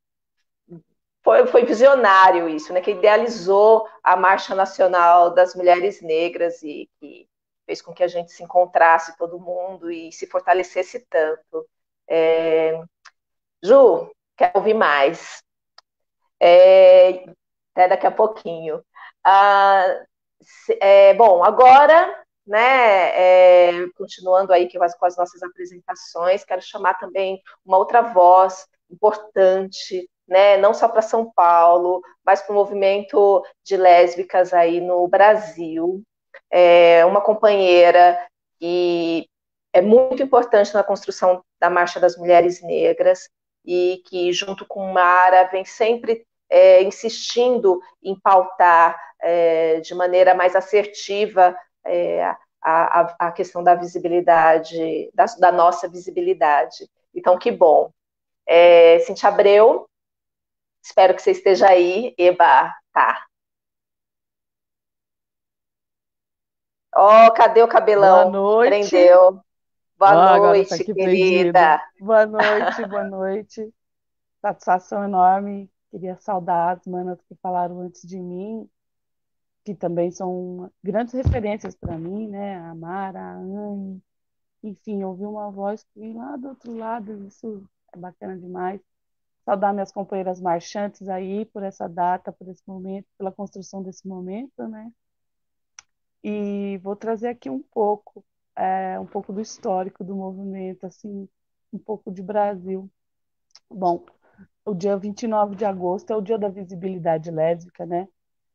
foi visionário isso, né? Que idealizou a Marcha Nacional das Mulheres Negras e que fez com que a gente se encontrasse todo mundo e se fortalecesse tanto. Ju, quero ouvir mais. Até daqui a pouquinho. Ah, bom, agora, né, continuando aí com as nossas apresentações, quero chamar também uma outra voz importante, né, não só para São Paulo, mas para o movimento de lésbicas aí no Brasil. Uma companheira que é muito importante na construção da Marcha das Mulheres Negras e que, junto com Mara, vem sempre insistindo em pautar de maneira mais assertiva a questão da visibilidade, da nossa visibilidade. Então, que bom. Cintia Abreu, espero que você esteja aí. Eba, tá. Ó, cadê o cabelão?
Boa noite.
Prendeu. Boa
Agora tá
noite,
aqui prendido.
querida.
Boa noite, boa noite. Satisfação enorme. Queria saudar as manas que falaram antes de mim, que também são grandes referências para mim, né? A Mara, a Anne. Enfim, ouvir uma voz que vem lá do outro lado, isso é bacana demais. Saudar minhas companheiras marchantes aí por essa data, por esse momento, pela construção desse momento, né? E vou trazer aqui um pouco do histórico do movimento, assim, um pouco de Brasil. Bom, o dia 29 de agosto é o dia da visibilidade lésbica, né?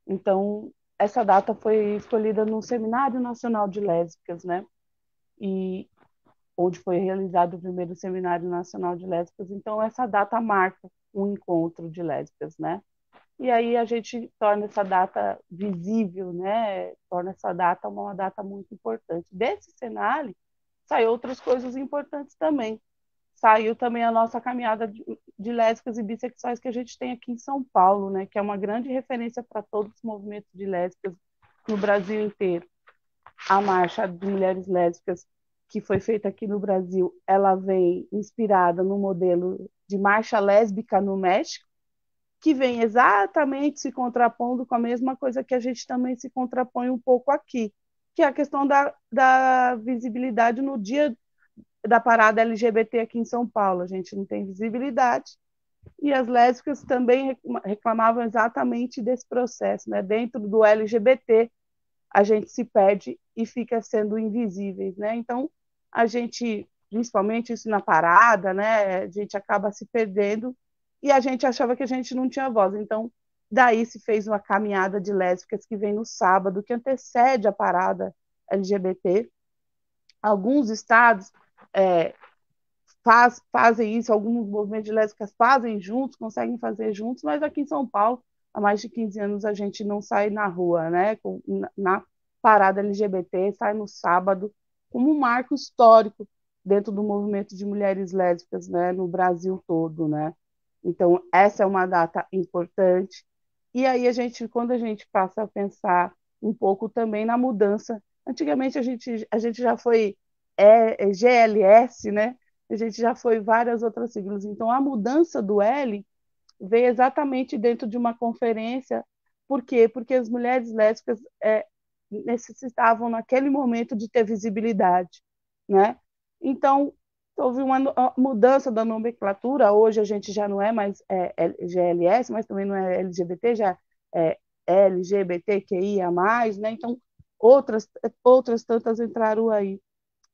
Então, essa data foi escolhida no Seminário Nacional de Lésbicas, né? E onde foi realizado o primeiro Seminário Nacional de Lésbicas. Então, essa data marca um encontro de lésbicas, né? E aí a gente torna essa data visível, né? Torna essa data uma data muito importante. Desse cenário, saem outras coisas importantes também. Saiu também a nossa caminhada de lésbicas e bissexuais que a gente tem aqui em São Paulo, né? Que é uma grande referência para todos os movimentos de lésbicas no Brasil inteiro. A Marcha de Mulheres Lésbicas, que foi feita aqui no Brasil, ela vem inspirada no modelo de marcha lésbica no México, que vem exatamente se contrapondo com a mesma coisa que a gente também se contrapõe um pouco aqui, que é a questão da visibilidade no dia da parada LGBT aqui em São Paulo. A gente não tem visibilidade, e as lésbicas também reclamavam exatamente desse processo, né? Dentro do LGBT, a gente se perde e fica sendo invisíveis, né? Então, a gente, principalmente isso na parada, né? A gente acaba se perdendo e a gente achava que a gente não tinha voz. Então, daí se fez uma caminhada de lésbicas que vem no sábado, que antecede a parada LGBT. Alguns estados fazem isso, alguns movimentos de lésbicas fazem juntos, conseguem fazer juntos, mas aqui em São Paulo, há mais de 15 anos, a gente não sai na rua, né? Na parada LGBT, sai no sábado, como um marco histórico dentro do movimento de mulheres lésbicas, né? No Brasil todo, né? Então, essa é uma data importante. E aí, quando a gente passa a pensar um pouco também na mudança, antigamente a gente já foi GLS, né? A gente já foi várias outras siglas. Então, a mudança do L veio exatamente dentro de uma conferência. Por quê? Porque as mulheres lésbicas necessitavam, naquele momento, de ter visibilidade, né? Então, houve uma mudança da nomenclatura, hoje a gente já não é mais GLS, mas também não é LGBT, já é LGBTQIA+, né? Então, outras tantas entraram aí.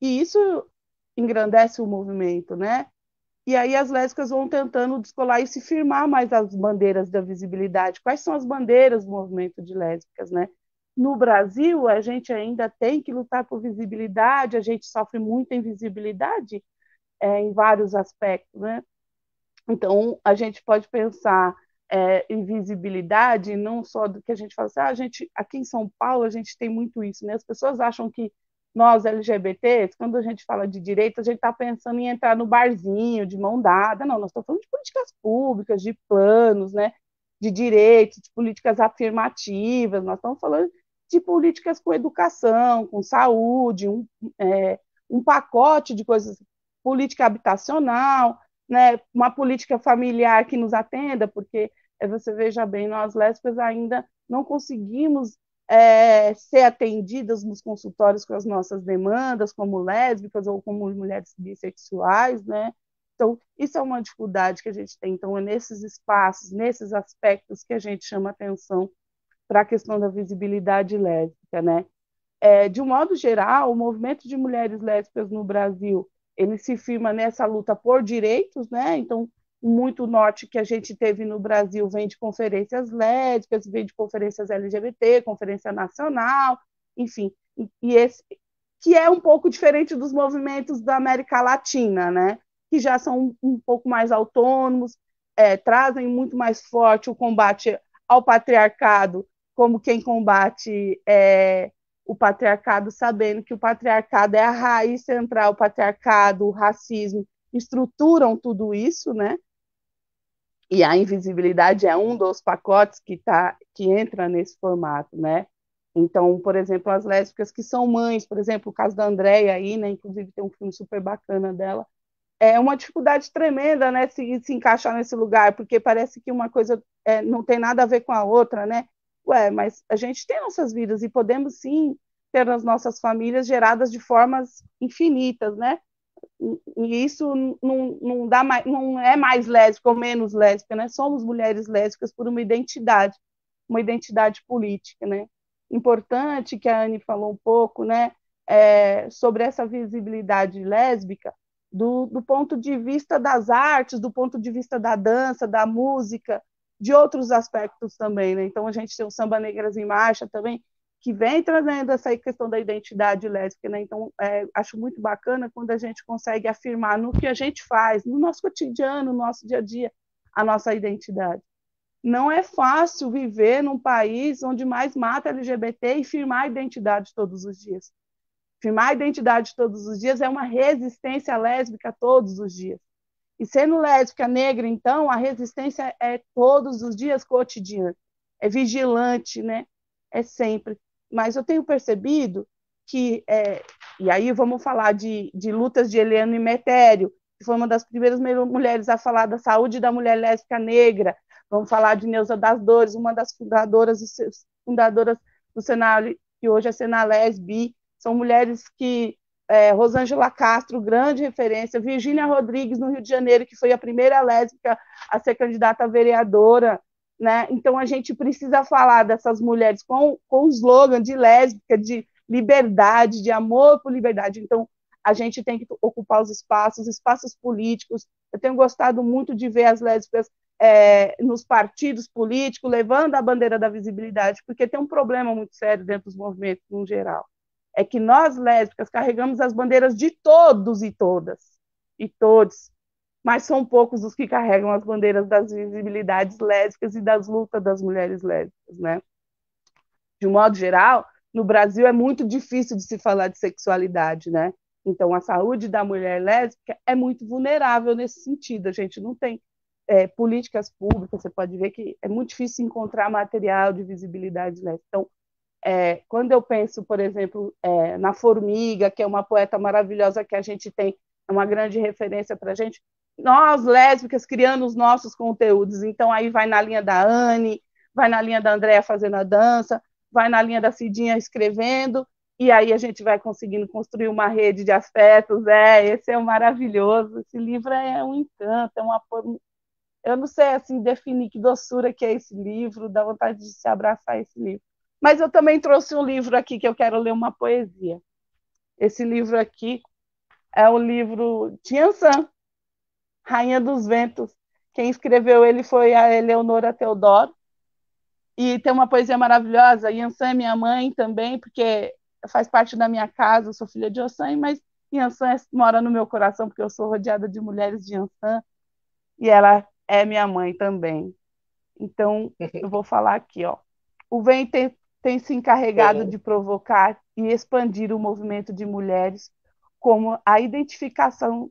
E isso engrandece o movimento, né? E aí as lésbicas vão tentando descolar e se firmar mais as bandeiras da visibilidade. Quais são as bandeiras do movimento de lésbicas, né? No Brasil, a gente ainda tem que lutar por visibilidade, a gente sofre muita invisibilidade em vários aspectos, né? Então, a gente pode pensar em visibilidade, não só do que a gente fala assim, a gente, aqui em São Paulo, a gente tem muito isso, né? As pessoas acham que nós, LGBTs, quando a gente fala de direito, a gente está pensando em entrar no barzinho, de mão dada. Não, nós estamos falando de políticas públicas, de planos, né? De direitos, de políticas afirmativas, nós estamos falando de políticas com educação, com saúde, um pacote de coisas, política habitacional, né, uma política familiar que nos atenda, porque você veja bem, nós lésbicas ainda não conseguimos ser atendidas nos consultórios com as nossas demandas, como lésbicas ou como mulheres bissexuais, né? Então, isso é uma dificuldade que a gente tem. Então, é nesses espaços, nesses aspectos que a gente chama atenção para a questão da visibilidade lésbica, né? De um modo geral, o movimento de mulheres lésbicas no Brasil, ele se firma nessa luta por direitos, né? Então, muito norte que a gente teve no Brasil vem de conferências lésbicas, vem de conferências LGBT, conferência nacional, enfim, e esse que é um pouco diferente dos movimentos da América Latina, né? Que já são um pouco mais autônomos, trazem muito mais forte o combate ao patriarcado, como quem combate o patriarcado, sabendo que o patriarcado é a raiz central, o patriarcado, o racismo, estruturam tudo isso, né? E a invisibilidade é um dos pacotes que entra nesse formato, né? Então, por exemplo, as lésbicas que são mães, por exemplo, o caso da Andréia aí, né? Inclusive tem um filme super bacana dela. É uma dificuldade tremenda, né? Se encaixar nesse lugar, porque parece que uma coisa não tem nada a ver com a outra, né? Ué, mas a gente tem nossas vidas e podemos sim ter as nossas famílias geradas de formas infinitas, né? E isso não é mais lésbica ou menos lésbica, né? Somos mulheres lésbicas por uma identidade política, né? Importante que a Anne falou um pouco, né? Sobre essa visibilidade lésbica do ponto de vista das artes, do ponto de vista da dança, da música, de outros aspectos também, né? Então a gente tem o Samba Negras em Marcha também, que vem trazendo essa questão da identidade lésbica, né? Então, acho muito bacana quando a gente consegue afirmar no que a gente faz, no nosso cotidiano, no nosso dia a dia, a nossa identidade. Não é fácil viver num país onde mais mata LGBT e firmar a identidade todos os dias. Firmar a identidade todos os dias é uma resistência lésbica todos os dias. E sendo lésbica negra, então, a resistência é todos os dias cotidiana, é vigilante, né? É sempre. Mas eu tenho percebido que, e aí vamos falar de lutas de Helena Metério, que foi uma das primeiras mulheres a falar da saúde da mulher lésbica negra, vamos falar de Neuza das Dores, uma das fundadoras do Senal, que hoje é Senalesb, são mulheres que, Rosângela Castro, grande referência, Virgínia Rodrigues, no Rio de Janeiro, que foi a primeira lésbica a ser candidata a vereadora, né? Então, a gente precisa falar dessas mulheres com o slogan de lésbica, de liberdade, de amor por liberdade. Então, a gente tem que ocupar os espaços políticos. Eu tenho gostado muito de ver as lésbicas nos partidos políticos, levando a bandeira da visibilidade, porque tem um problema muito sério dentro dos movimentos, no geral. É que nós, lésbicas, carregamos as bandeiras de todos e todas, e todos, mas são poucos os que carregam as bandeiras das visibilidades lésbicas e das lutas das mulheres lésbicas, né? De um modo geral, no Brasil é muito difícil de se falar de sexualidade, né? Então, a saúde da mulher lésbica é muito vulnerável nesse sentido. A gente não tem políticas públicas, você pode ver que é muito difícil encontrar material de visibilidade lésbica. Então, quando eu penso, por exemplo, na Formiga, que é uma poeta maravilhosa que a gente tem, é uma grande referência para a gente, nós, lésbicas, criando os nossos conteúdos. Então, aí vai na linha da Anne, vai na linha da Andréia fazendo a dança, vai na linha da Cidinha escrevendo, e aí a gente vai conseguindo construir uma rede de afetos. Esse é o maravilhoso. Esse livro é um encanto, eu não sei assim definir que doçura que é esse livro, dá vontade de se abraçar esse livro. Mas eu também trouxe um livro aqui que eu quero ler uma poesia. Esse livro aqui é o livro de Yansan, Rainha dos Ventos. Quem escreveu ele foi a Eleonora Teodoro. E tem uma poesia maravilhosa. Yansan é minha mãe também, porque faz parte da minha casa, eu sou filha de Yansan, mas Yansan mora no meu coração, porque eu sou rodeada de mulheres de Yansan, e ela é minha mãe também. Então, eu vou falar aqui, ó. O vento tem se encarregado de provocar e expandir o movimento de mulheres como a identificação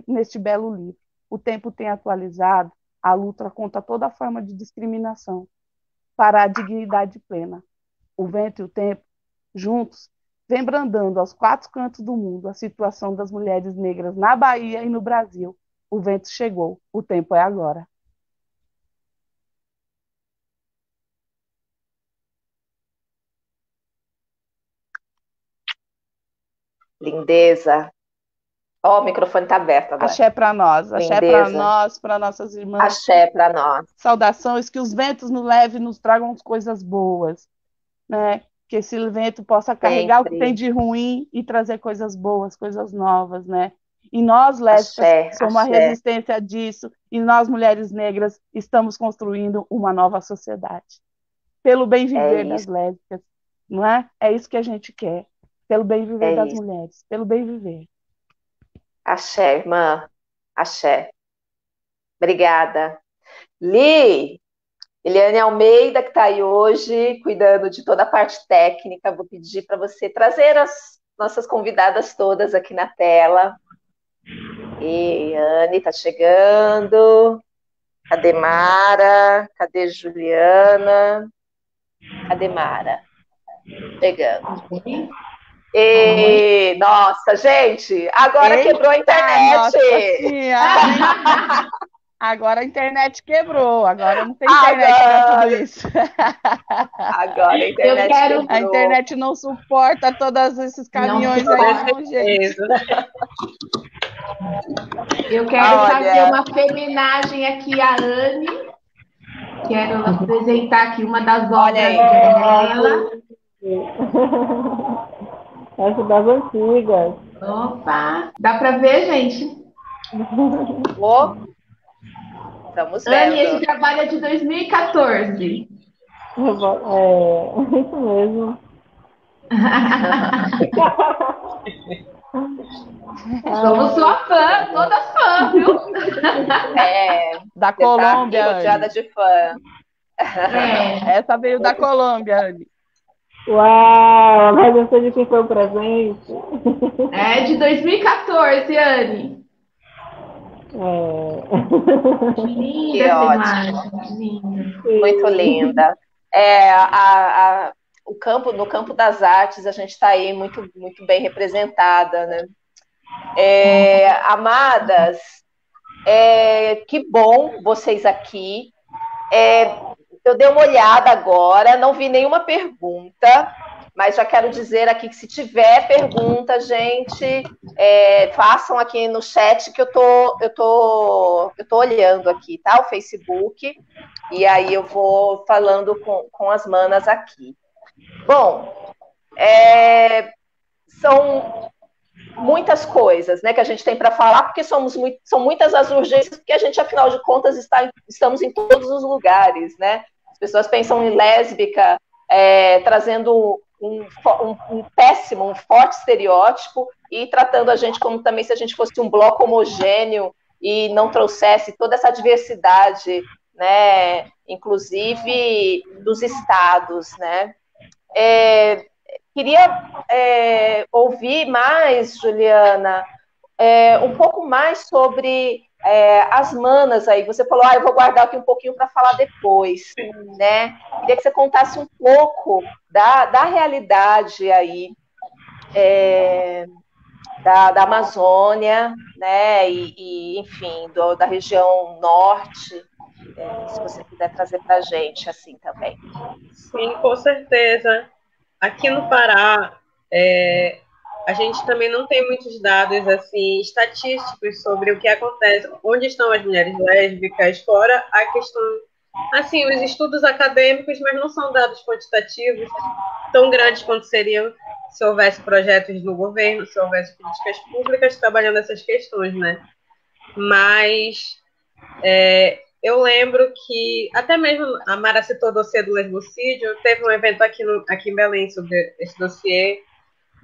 neste belo livro. O tempo tem atualizado a luta contra toda forma de discriminação para a dignidade plena. O vento e o tempo, juntos, vem brandando aos quatro cantos do mundo a situação das mulheres negras na Bahia e no Brasil. O vento chegou, o tempo é agora.
Lindeza. Ó, o microfone está aberto agora.
Axé para nós, axé para nós, para nossas irmãs.
Axé para nós.
Saudações, que os ventos nos levem e nos tragam coisas boas, né? Que esse vento possa carregar o que tem de ruim e trazer coisas boas, coisas novas, né? E nós, lésbicas, somos a resistência disso, e nós, mulheres negras, estamos construindo uma nova sociedade. Pelo bem viver das lésbicas, não é? É isso que a gente quer. Pelo bem viver das mulheres, pelo bem viver.
Axé, irmã. Axé. Obrigada. Eliane Almeida, que está aí hoje, cuidando de toda a parte técnica. Vou pedir para você trazer as nossas convidadas todas aqui na tela. E Anne está chegando. Cadê Mara? Cadê Juliana? Cadê Mara? Chegando. E, nossa, gente, agora quebrou a internet.
Nossa senhora. Agora a internet quebrou, agora não tem internet para tudo isso.
Agora a internet quebrou.
A internet não suporta todos esses caminhões aí, não, gente.
Eu quero fazer uma feminagem aqui a Anne. Quero apresentar aqui uma das obras dela.
Essa das antigas.
Opa! Dá para ver, gente?
Estamos vendo.
Anne, esse trabalho é de 2014.
É, isso mesmo.
Somos sua fã, toda fã, viu?
Da Colômbia,
tá rodeada de fã.
Essa veio da Colômbia, Anne.
Uau, mas eu sei de quem foi o presente.
É de 2014, Anne. Linda essa imagem.
Muito linda. No campo das artes, a gente está aí muito, muito bem representada, né? Amadas, que bom vocês aqui. Eu dei uma olhada agora, não vi nenhuma pergunta, mas já quero dizer aqui que se tiver pergunta, gente, façam aqui no chat que eu tô olhando aqui, tá? O Facebook, e aí eu vou falando com as manas aqui. Bom, são muitas coisas, né, que a gente tem para falar, porque são muitas as urgências, porque a gente, afinal de contas, estamos em todos os lugares, né? As pessoas pensam em lésbica trazendo um péssimo, um forte estereótipo e tratando a gente como também se a gente fosse um bloco homogêneo e não trouxesse toda essa diversidade, né, inclusive dos estados, né? Queria ouvir mais, Juliana, um pouco mais sobre as manas aí. Você falou, eu vou guardar aqui um pouquinho para falar depois, né? Queria que você contasse um pouco da realidade aí da Amazônia, né? E enfim, da região norte, se você puder trazer para a gente assim também.
Sim, com certeza. Aqui no Pará, A gente também não tem muitos dados assim estatísticos sobre o que acontece, onde estão as mulheres lésbicas, fora a questão, assim, os estudos acadêmicos, mas não são dados quantitativos tão grandes quanto seriam se houvesse projetos no governo, se houvesse políticas públicas trabalhando essas questões, né? Mas eu lembro que, até mesmo a Mara citou o dossiê do lesbocídio, teve um evento aqui em Belém sobre esse dossiê,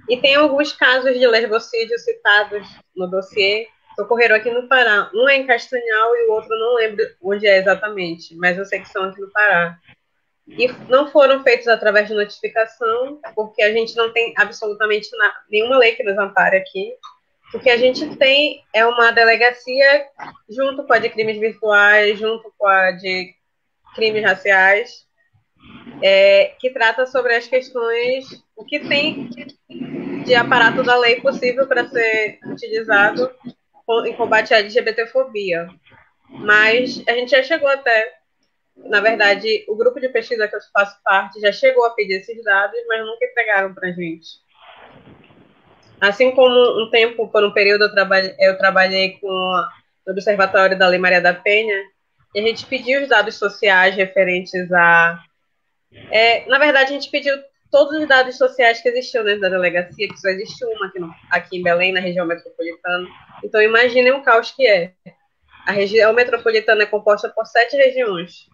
e tem alguns casos de lesbocídio citados no dossiê que ocorreram aqui no Pará. Um é em Castanhal e o outro não lembro onde é exatamente, mas eu sei que são aqui no Pará. E não foram feitos através de notificação, porque a gente não tem absolutamente nenhuma lei que nos ampare aqui. O que a gente tem é uma delegacia junto com a de crimes virtuais, junto com a de crimes raciais, que trata sobre as questões, o que tem de aparato da lei possível para ser utilizado em combate à LGBTfobia. Mas a gente já chegou até, na verdade, o grupo de pesquisa que eu faço parte já chegou a pedir esses dados, mas nunca entregaram para a gente. Assim como por um período, eu trabalhei com o Observatório da Lei Maria da Penha, e a gente pediu os dados sociais referentes a... na verdade, a gente pediu todos os dados sociais que existiam dentro da delegacia, que só existe uma aqui em Belém, na região metropolitana. Então, imaginem o caos que é. A região metropolitana é composta por 7 regiões.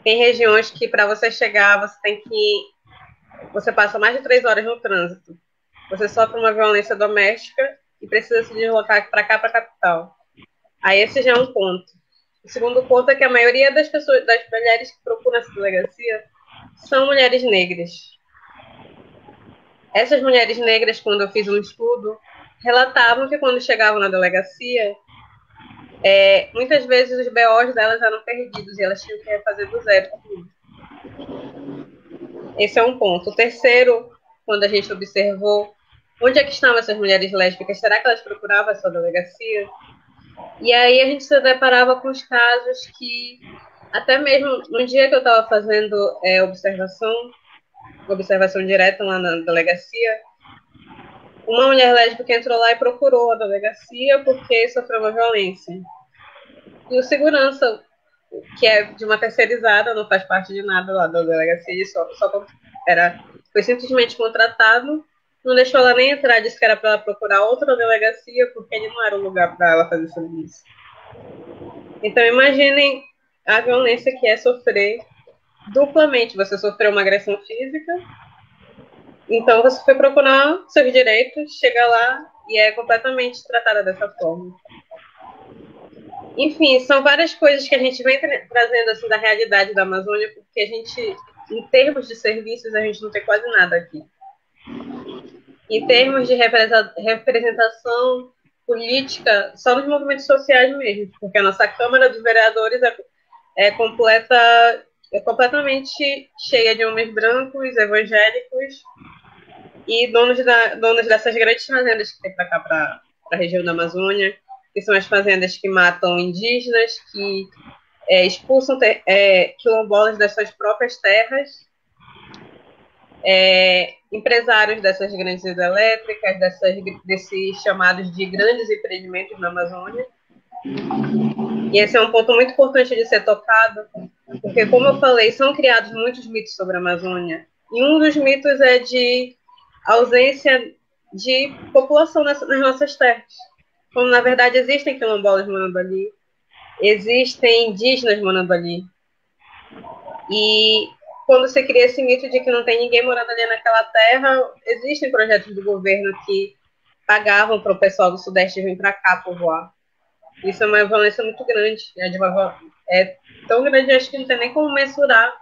Tem regiões que, para você chegar, você passa mais de 3 horas no trânsito. Você sofre uma violência doméstica e precisa se deslocar para cá, para a capital. Aí esse já é um ponto. O segundo ponto é que a maioria das mulheres que procuram essa delegacia são mulheres negras. Essas mulheres negras, quando eu fiz um estudo, relatavam que quando chegavam na delegacia, muitas vezes os BOs delas eram perdidos e elas tinham que refazer do zero tudo. Esse é um ponto. O terceiro, quando a gente observou onde é que estavam essas mulheres lésbicas, será que elas procuravam essa delegacia? E aí a gente se deparava com os casos que, até mesmo no dia que eu estava fazendo observação direta lá na delegacia, uma mulher lésbica entrou lá e procurou a delegacia porque sofreu uma violência. E o segurança, que é de uma terceirizada, não faz parte de nada lá da delegacia, ele foi simplesmente contratado, não deixou ela nem entrar, disse que era para ela procurar outra delegacia, porque ele não era o lugar para ela fazer serviço. Então, imaginem a violência que é sofrer duplamente. Você sofreu uma agressão física, então você foi procurar seus direitos, chega lá e é completamente tratada dessa forma. Enfim, são várias coisas que a gente vem trazendo assim, da realidade da Amazônia, porque a gente, em termos de serviços, a gente não tem quase nada aqui. Em termos de representação política, só nos movimentos sociais mesmo, porque a nossa Câmara dos Vereadores é completamente cheia de homens brancos, evangélicos e donos dessas grandes fazendas que tem para cá, para a região da Amazônia, que são as fazendas que matam indígenas, que expulsam quilombolas das suas próprias terras, empresários dessas grandes hidrelétricas, desses chamados de grandes empreendimentos na Amazônia. E esse é um ponto muito importante de ser tocado, porque, como eu falei, são criados muitos mitos sobre a Amazônia, e um dos mitos é de ausência de população nas nossas terras. Como, na verdade, existem quilombolas morando ali, existem indígenas morando ali. E quando se cria esse mito de que não tem ninguém morando ali naquela terra, existem projetos do governo que pagavam para o pessoal do Sudeste vir para cá povoar. Isso é uma violência muito grande. É tão grande, acho que não tem nem como mensurar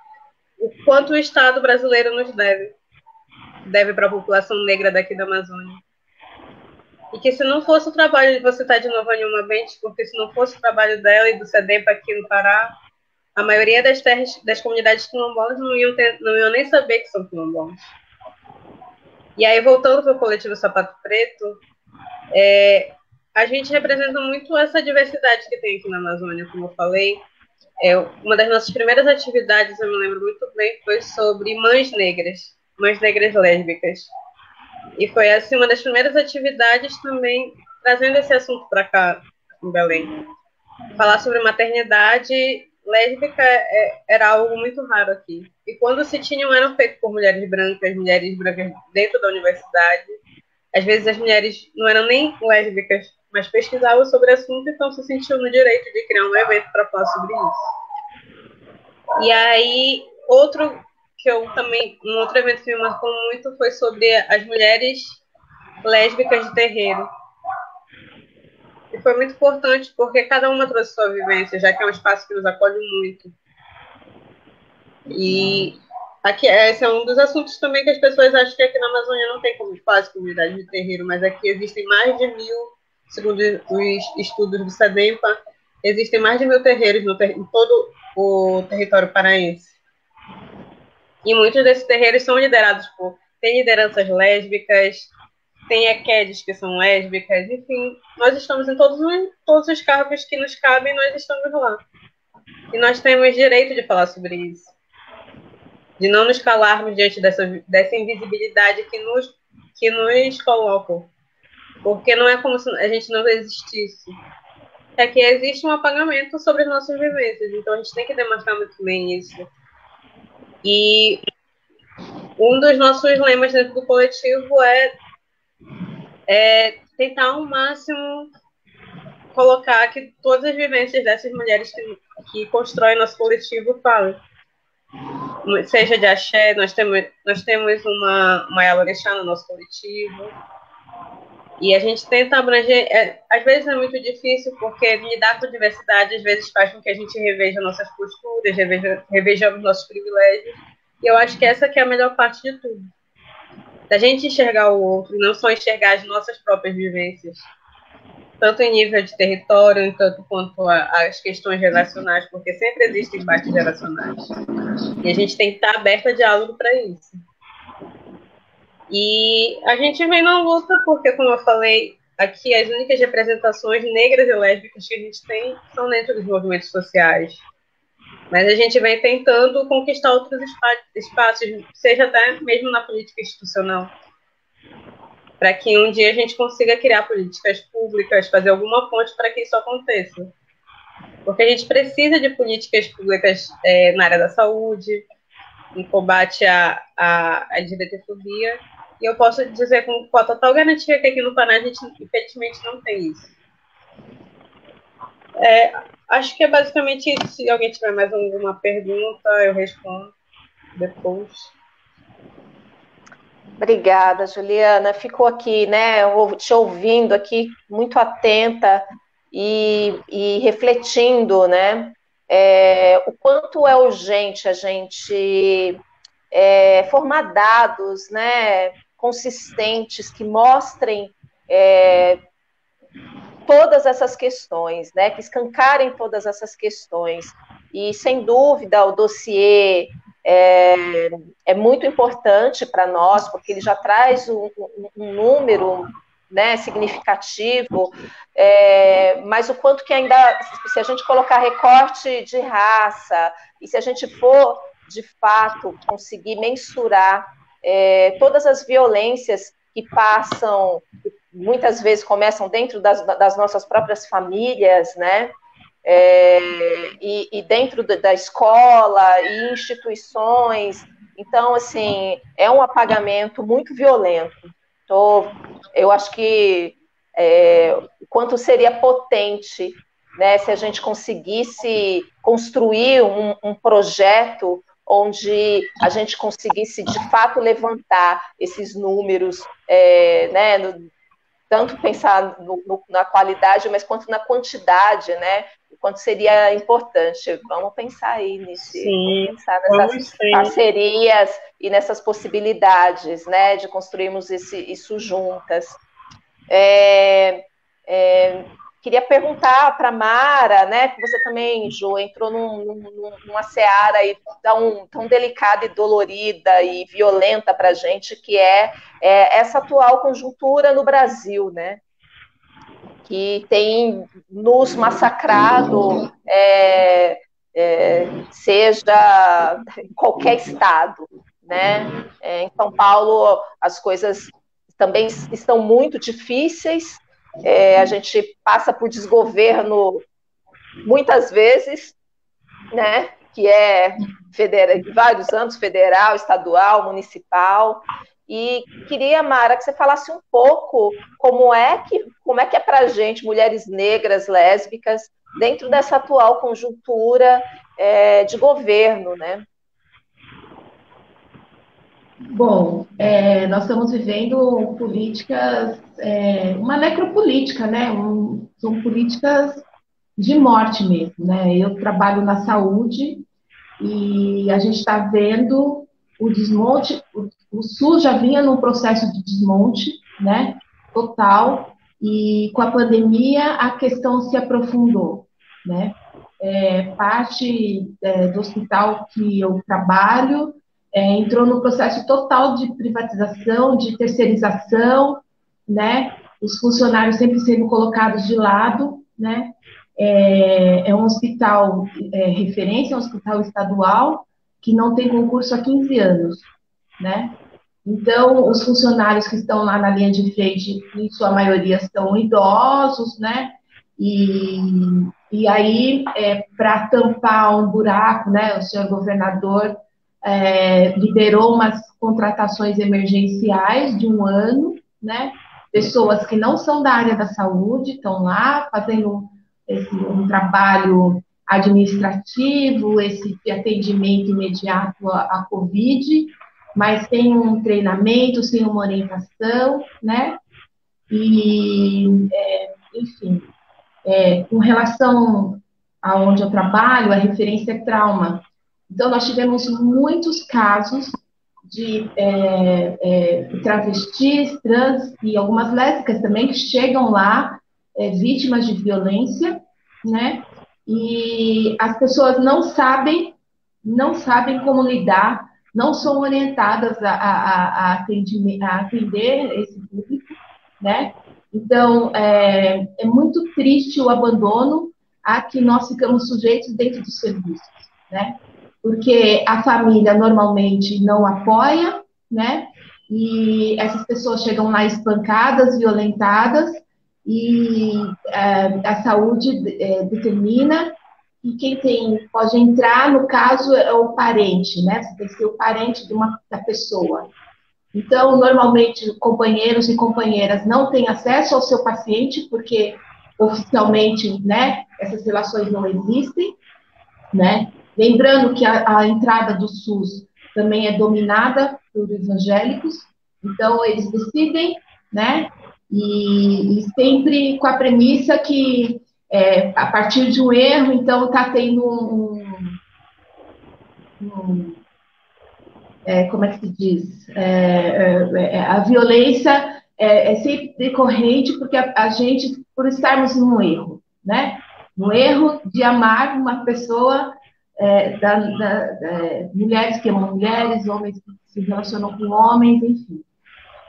o quanto o Estado brasileiro nos deve para a população negra daqui da Amazônia. E que se não fosse o trabalho de você estar de novo a Nilma Bentes, porque se não fosse o trabalho dela e do CEDEMPA aqui no Pará, a maioria das terras, das comunidades quilombolas não iam nem saber que são quilombolas. E aí, voltando para o coletivo Sapato Preto, a gente representa muito essa diversidade que tem aqui na Amazônia, como eu falei. Uma das nossas primeiras atividades, eu me lembro muito bem, foi sobre mães negras lésbicas. E foi assim uma das primeiras atividades também trazendo esse assunto para cá, em Belém. Falar sobre maternidade lésbica era algo muito raro aqui. E quando se tinham, eram feitos por mulheres brancas dentro da universidade. Às vezes as mulheres não eram nem lésbicas, mas pesquisavam sobre o assunto, então se sentiam no direito de criar um evento para falar sobre isso. E aí, um outro evento que me marcou muito foi sobre as mulheres lésbicas de terreiro. E foi muito importante, porque cada uma trouxe sua vivência, já que é um espaço que nos acolhe muito. E aqui, esse é um dos assuntos também que as pessoas acham que aqui na Amazônia não tem como quase comunidade de terreiro, mas aqui existem mais de 1.000, segundo os estudos do SEDEMPA, existem mais de 1.000 terreiros em todo o território paraense. E muitos desses terreiros são liderados tem lideranças lésbicas, tem EQEDs que são lésbicas, enfim, nós estamos em todos os cargos que nos cabem, nós estamos lá. E nós temos direito de falar sobre isso. De não nos calarmos diante dessa invisibilidade que nos colocam. Porque não é como se a gente não existisse. É que existe um apagamento sobre as nossas vivências, então a gente tem que demonstrar muito bem isso. E um dos nossos lemas dentro do coletivo é tentar ao máximo colocar que todas as vivências dessas mulheres que constroem nosso coletivo falam. Seja de axé, nós temos uma Yalorixá no nosso coletivo, e a gente tenta abranger, às vezes é muito difícil, porque lidar com a diversidade às vezes faz com que a gente reveja nossas posturas, revejamos nossos privilégios, e eu acho que essa que é a melhor parte de tudo, da gente enxergar o outro, não só enxergar as nossas próprias vivências, tanto em nível de território, tanto quanto as questões geracionais, porque sempre existem embates geracionais. E a gente tem que estar aberto a diálogo para isso. E a gente vem na luta, porque, como eu falei, aqui as únicas representações negras e lésbicas que a gente tem são dentro dos movimentos sociais. Mas a gente vem tentando conquistar outros espaços, seja até mesmo na política institucional, para que um dia a gente consiga criar políticas públicas, fazer alguma ponte para que isso aconteça. Porque a gente precisa de políticas públicas na área da saúde, em combate à LGBTfobia, e eu posso dizer com a total garantia que aqui no Paraná a gente, infelizmente, não tem isso. Acho que é basicamente isso. Se alguém tiver mais alguma pergunta, eu respondo depois.
Obrigada, Juliana. Ficou aqui, né, te ouvindo aqui, muito atenta e refletindo, né, o quanto é urgente a gente formar dados, né, consistentes que mostrem todas essas questões, né, que escancarem todas essas questões. E, sem dúvida, o dossiê é muito importante para nós, porque ele já traz um número, né, significativo, mas o quanto que ainda, se a gente colocar recorte de raça, e se a gente for, de fato, conseguir mensurar todas as violências que passam, muitas vezes começam dentro das nossas próprias famílias, né? E dentro da escola e instituições. Então, assim, é um apagamento muito violento. Então, eu acho que o quanto seria potente, né, se a gente conseguisse construir um projeto onde a gente conseguisse, de fato, levantar esses números, né, tanto pensar na qualidade, mas quanto na quantidade, né? O quanto seria importante. Vamos pensar aí vamos pensar nessas parcerias e nessas possibilidades, né? De construirmos isso juntas. Queria perguntar para a Mara, né? Que você também, Ju, entrou numa seara aí tão delicada e dolorida e violenta para a gente, que é essa atual conjuntura no Brasil, né? Que tem nos massacrado, seja em qualquer estado, né? Em São Paulo, as coisas também estão muito difíceis. A gente passa por desgoverno muitas vezes, né? Que é vários âmbitos, federal, estadual, municipal. E queria, Mara, que você falasse um pouco como é que é para a gente, mulheres negras, lésbicas, dentro dessa atual conjuntura de governo, né?
Bom, nós estamos vivendo políticas, uma necropolítica, né? São políticas de morte mesmo, né? Eu trabalho na saúde e a gente está vendo o desmonte, o SUS já vinha num processo de desmonte, né? Total, e com a pandemia a questão se aprofundou, né? Parte do hospital que eu trabalho entrou no processo total de privatização, de terceirização, né? Os funcionários sempre sendo colocados de lado, né? É um hospital referência, é um hospital estadual que não tem concurso há 15 anos, né? Então, os funcionários que estão lá na linha de frente, em sua maioria, são idosos, né? E aí, para tampar um buraco, né? O senhor governador liberou umas contratações emergenciais de um ano, né? Pessoas que não são da área da saúde estão lá fazendo um trabalho administrativo, esse atendimento imediato à Covid, mas sem um treinamento, sem uma orientação, né? E, enfim, com relação aonde eu trabalho, a referência é trauma. Então, nós tivemos muitos casos de travestis, trans e algumas lésbicas também que chegam lá vítimas de violência, né? E as pessoas não sabem como lidar, não são orientadas a atender esse público, né? Então, é muito triste o abandono a que nós ficamos sujeitos dentro dos serviços, né? Porque a família normalmente não apoia, né? E essas pessoas chegam lá espancadas, violentadas, e a saúde determina que quem pode entrar, no caso, é o parente, né? Você tem que ser o parente da pessoa. Então, normalmente, companheiros e companheiras não têm acesso ao seu paciente, porque oficialmente, né, essas relações não existem, né? Lembrando que a entrada do SUS também é dominada por evangélicos, então eles decidem, né? E sempre com a premissa que a partir de um erro, então está tendo como é que se diz? A violência é sempre decorrente porque a gente, por estarmos num erro, né? No erro de amar uma pessoa, mulheres que amam mulheres, homens que se relacionam com homens, enfim.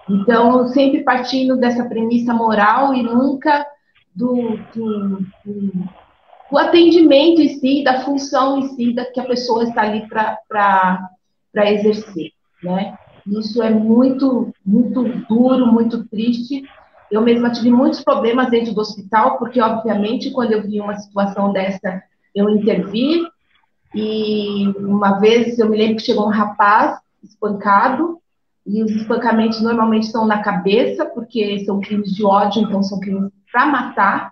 Então, sempre partindo dessa premissa moral e nunca do atendimento em si, da função em si, que a pessoa está ali para exercer, né? Isso é muito, muito duro, muito triste. Eu mesma tive muitos problemas dentro do hospital, porque, obviamente, quando eu vi uma situação dessa, eu intervi. E uma vez, eu me lembro que chegou um rapaz espancado, e os espancamentos normalmente são na cabeça, porque são crimes de ódio, então são crimes para matar.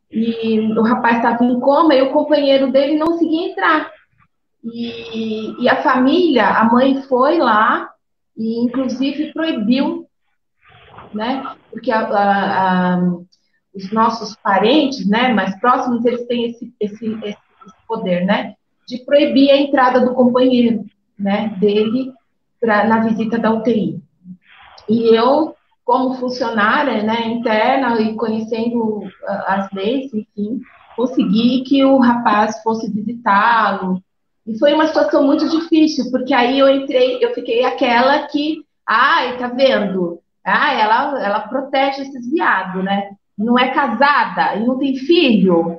E o rapaz estava em coma e o companheiro dele não conseguia entrar. E a família, a mãe foi lá e, inclusive, proibiu, né? Porque os nossos parentes, né, mais próximos, eles têm esse poder, né? De proibir a entrada do companheiro, né, dele na visita da UTI. E eu, como funcionária, né, interna e conhecendo as leis, enfim, consegui que o rapaz fosse visitá-lo. E foi uma situação muito difícil, porque aí eu fiquei aquela que, tá vendo? Ela protege esses viados, né? Não é casada e não tem filho,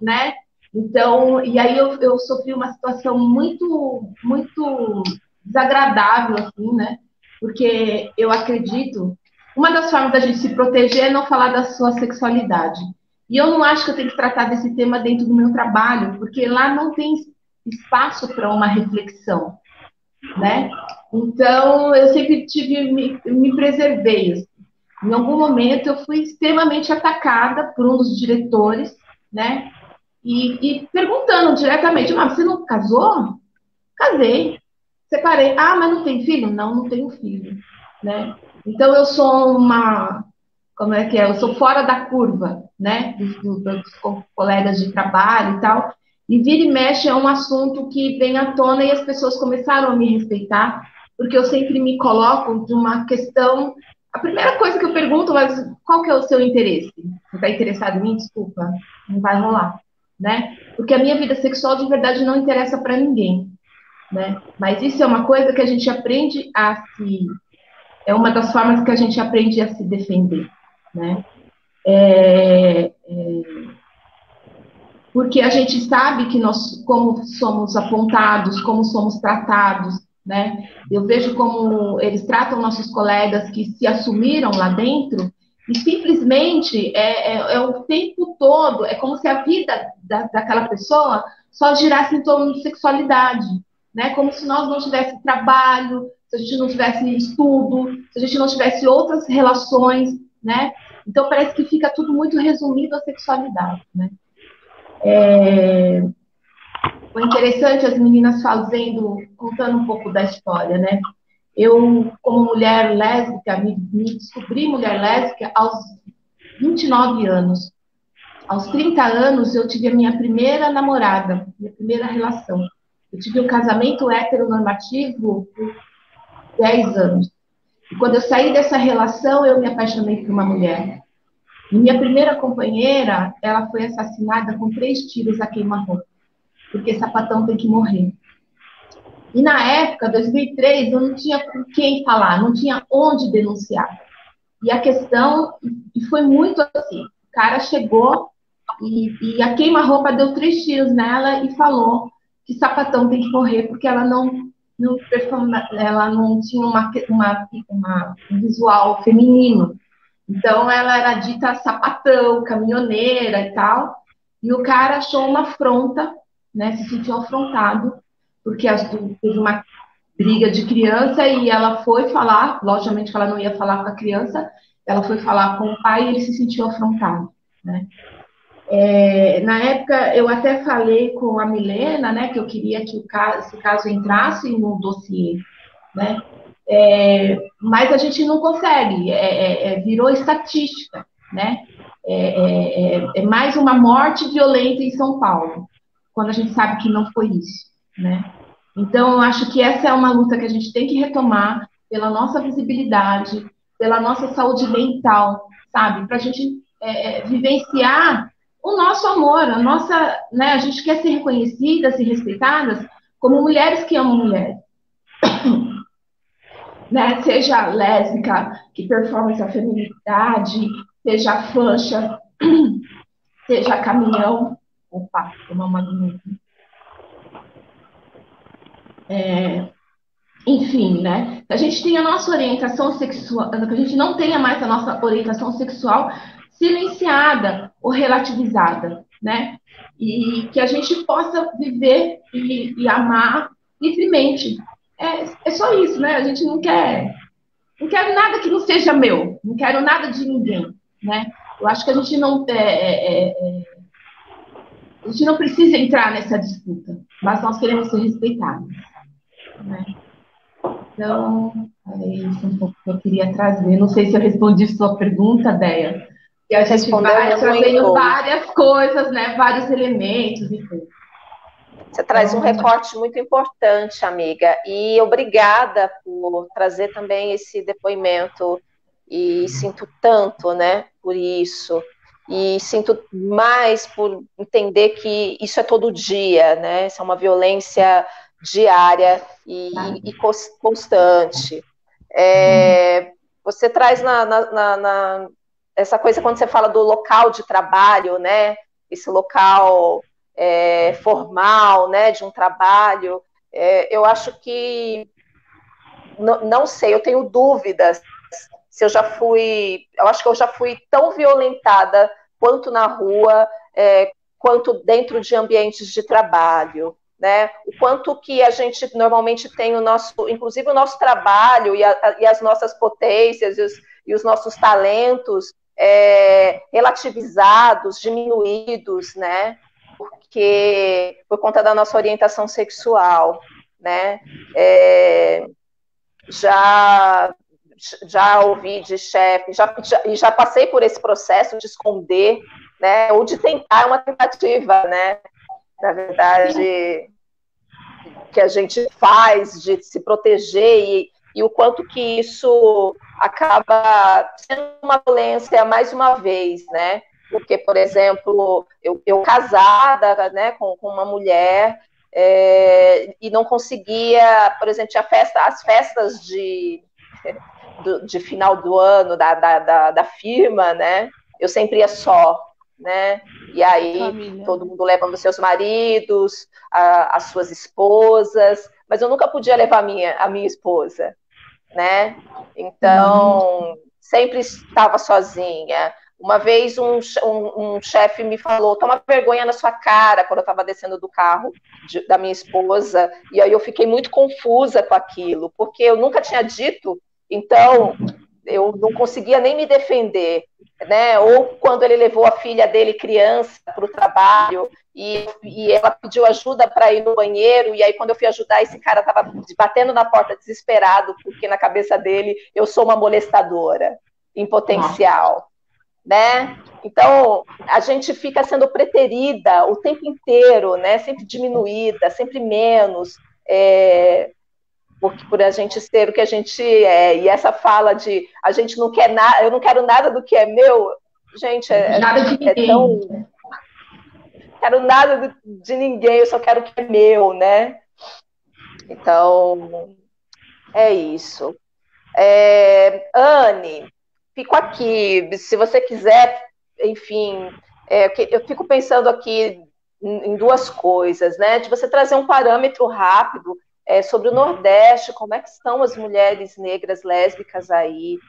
né? Então, e aí eu sofri uma situação muito, muito desagradável, assim, né? porque eu acredito, uma das formas da gente se proteger é não falar da sua sexualidade. E eu não acho que eu tenho que tratar desse tema dentro do meu trabalho, porque lá não tem espaço para uma reflexão, né? Então, eu sempre me preservei. Assim. Em algum momento, eu fui extremamente atacada por um dos diretores, né? E perguntando diretamente, mas você não casou? Casei. Separei. Ah, mas não tem filho? Não, não tenho filho, né? Então, eu sou uma... Como é que é? Eu sou fora da curva, né? Dos colegas de trabalho e tal. E vira e mexe é um assunto que vem à tona e as pessoas começaram a me respeitar, porque eu sempre me coloco de uma questão. A primeira coisa que eu pergunto, mas qual que é o seu interesse? Você está interessado em mim? Desculpa, não vai rolar, né? Porque a minha vida sexual de verdade não interessa para ninguém, né? Mas isso é uma coisa que a gente aprende a se. É uma das formas que a gente aprende a se defender, né? É, porque a gente sabe que nós, como somos apontados, como somos tratados, né? Eu vejo como eles tratam nossos colegas que se assumiram lá dentro e simplesmente é o tempo todo, é como se a vida daquela pessoa só girasse em torno de sexualidade, né? Como se nós não tivéssemos trabalho, se a gente não tivesse estudo, se a gente não tivesse outras relações, né? Então parece que fica tudo muito resumido à sexualidade, né? Foi interessante as meninas contando um pouco da história, né? Eu, como mulher lésbica, me descobri mulher lésbica aos 29 anos. Aos 30 anos, eu tive a minha primeira namorada, minha primeira relação. Eu tive um casamento heteronormativo por 10 anos. E quando eu saí dessa relação, eu me apaixonei por uma mulher. E minha primeira companheira, ela foi assassinada com 3 tiros a queima-roupa, porque sapatão tem que morrer. E na época, 2003, eu não tinha com quem falar, não tinha onde denunciar. E a questão, e foi muito assim, o cara chegou e a queima-roupa deu 3 tiros nela e falou que sapatão tem que morrer porque ela ela não tinha um visual feminino. Então, ela era dita sapatão, caminhoneira e tal. E o cara achou uma afronta, né? Se sentiu afrontado, porque teve uma briga de criança e ela foi falar, logicamente que ela não ia falar com a criança, ela foi falar com o pai e ele se sentiu afrontado, né? Na época, eu até falei com a Milena, né, que eu queria que esse caso entrasse no dossiê, né? Mas a gente não consegue, virou estatística, né? É mais uma morte violenta em São Paulo, quando a gente sabe que não foi isso, né? Então, eu acho que essa é uma luta que a gente tem que retomar pela nossa visibilidade, pela nossa saúde mental, sabe? Para a gente vivenciar o nosso amor, a nossa, né? A gente quer ser reconhecidas e respeitadas como mulheres que amam mulheres. Né? Seja lésbica, que performa essa feminilidade, seja fancha, seja caminhão. Opa, tomar uma minuto. Enfim, né? A gente tem a nossa orientação sexual, que a gente não tenha mais a nossa orientação sexual silenciada ou relativizada, né? E que a gente possa viver e amar livremente. É só isso, né? A gente não quero nada que não seja meu, não quero nada de ninguém, né? Eu acho que a gente não precisa entrar nessa disputa, mas nós queremos ser respeitados, né? Então, é isso um pouco que eu queria trazer. Não sei se eu respondi sua pergunta, Déia. E a gente vai trazendo várias coisas, né? Vários elementos e tudo.
Você traz um recorte muito importante, amiga, e obrigada por trazer também esse depoimento, e sinto tanto, né, por isso, e sinto mais por entender que isso é todo dia, né, isso é uma violência diária e constante. Você traz essa coisa quando você fala do local de trabalho, né, esse local formal, né, de um trabalho, eu acho que não sei, eu tenho dúvidas se eu já fui, eu acho que eu já fui tão violentada quanto na rua, quanto dentro de ambientes de trabalho, né? O quanto que a gente normalmente tem inclusive o nosso trabalho e as nossas potências e os nossos talentos relativizados, diminuídos, né? Porque por conta da nossa orientação sexual, né? Já ouvi de chefe, já passei por esse processo de esconder, né, ou de tentar uma tentativa, né, na verdade, que a gente faz de se proteger e o quanto que isso acaba sendo uma violência mais uma vez, né, porque, por exemplo, eu casada, né, com uma mulher, e não conseguia, por exemplo, tinha as festas de final do ano da firma, né? Eu sempre ia só, né? E aí
Família.
Todo mundo levando seus maridos, as suas esposas, mas eu nunca podia levar a minha esposa, né? Então sempre estava sozinha. Uma vez um chefe me falou: toma vergonha na sua cara, quando eu estava descendo do carro da minha esposa, e aí eu fiquei muito confusa com aquilo, porque eu nunca tinha dito. Então, eu não conseguia nem me defender, né? Ou quando ele levou a filha dele, criança, para o trabalho, e ela pediu ajuda para ir no banheiro, e aí quando eu fui ajudar, esse cara estava batendo na porta desesperado, porque na cabeça dele eu sou uma molestadora em potencial, né? Então, a gente fica sendo preterida o tempo inteiro, né? Sempre diminuída, sempre menos, por a gente ser o que a gente é. E essa fala de a gente não quer nada, eu não quero nada do que é meu, gente,
Nada de ninguém.
tão. Quero nada de ninguém, eu só quero o que é meu, né? Então, é isso. Anne, fico aqui. Se você quiser, enfim, eu fico pensando aqui em duas coisas, né? De você trazer um parâmetro rápido sobre o Nordeste, como é que estão as mulheres negras lésbicas aí,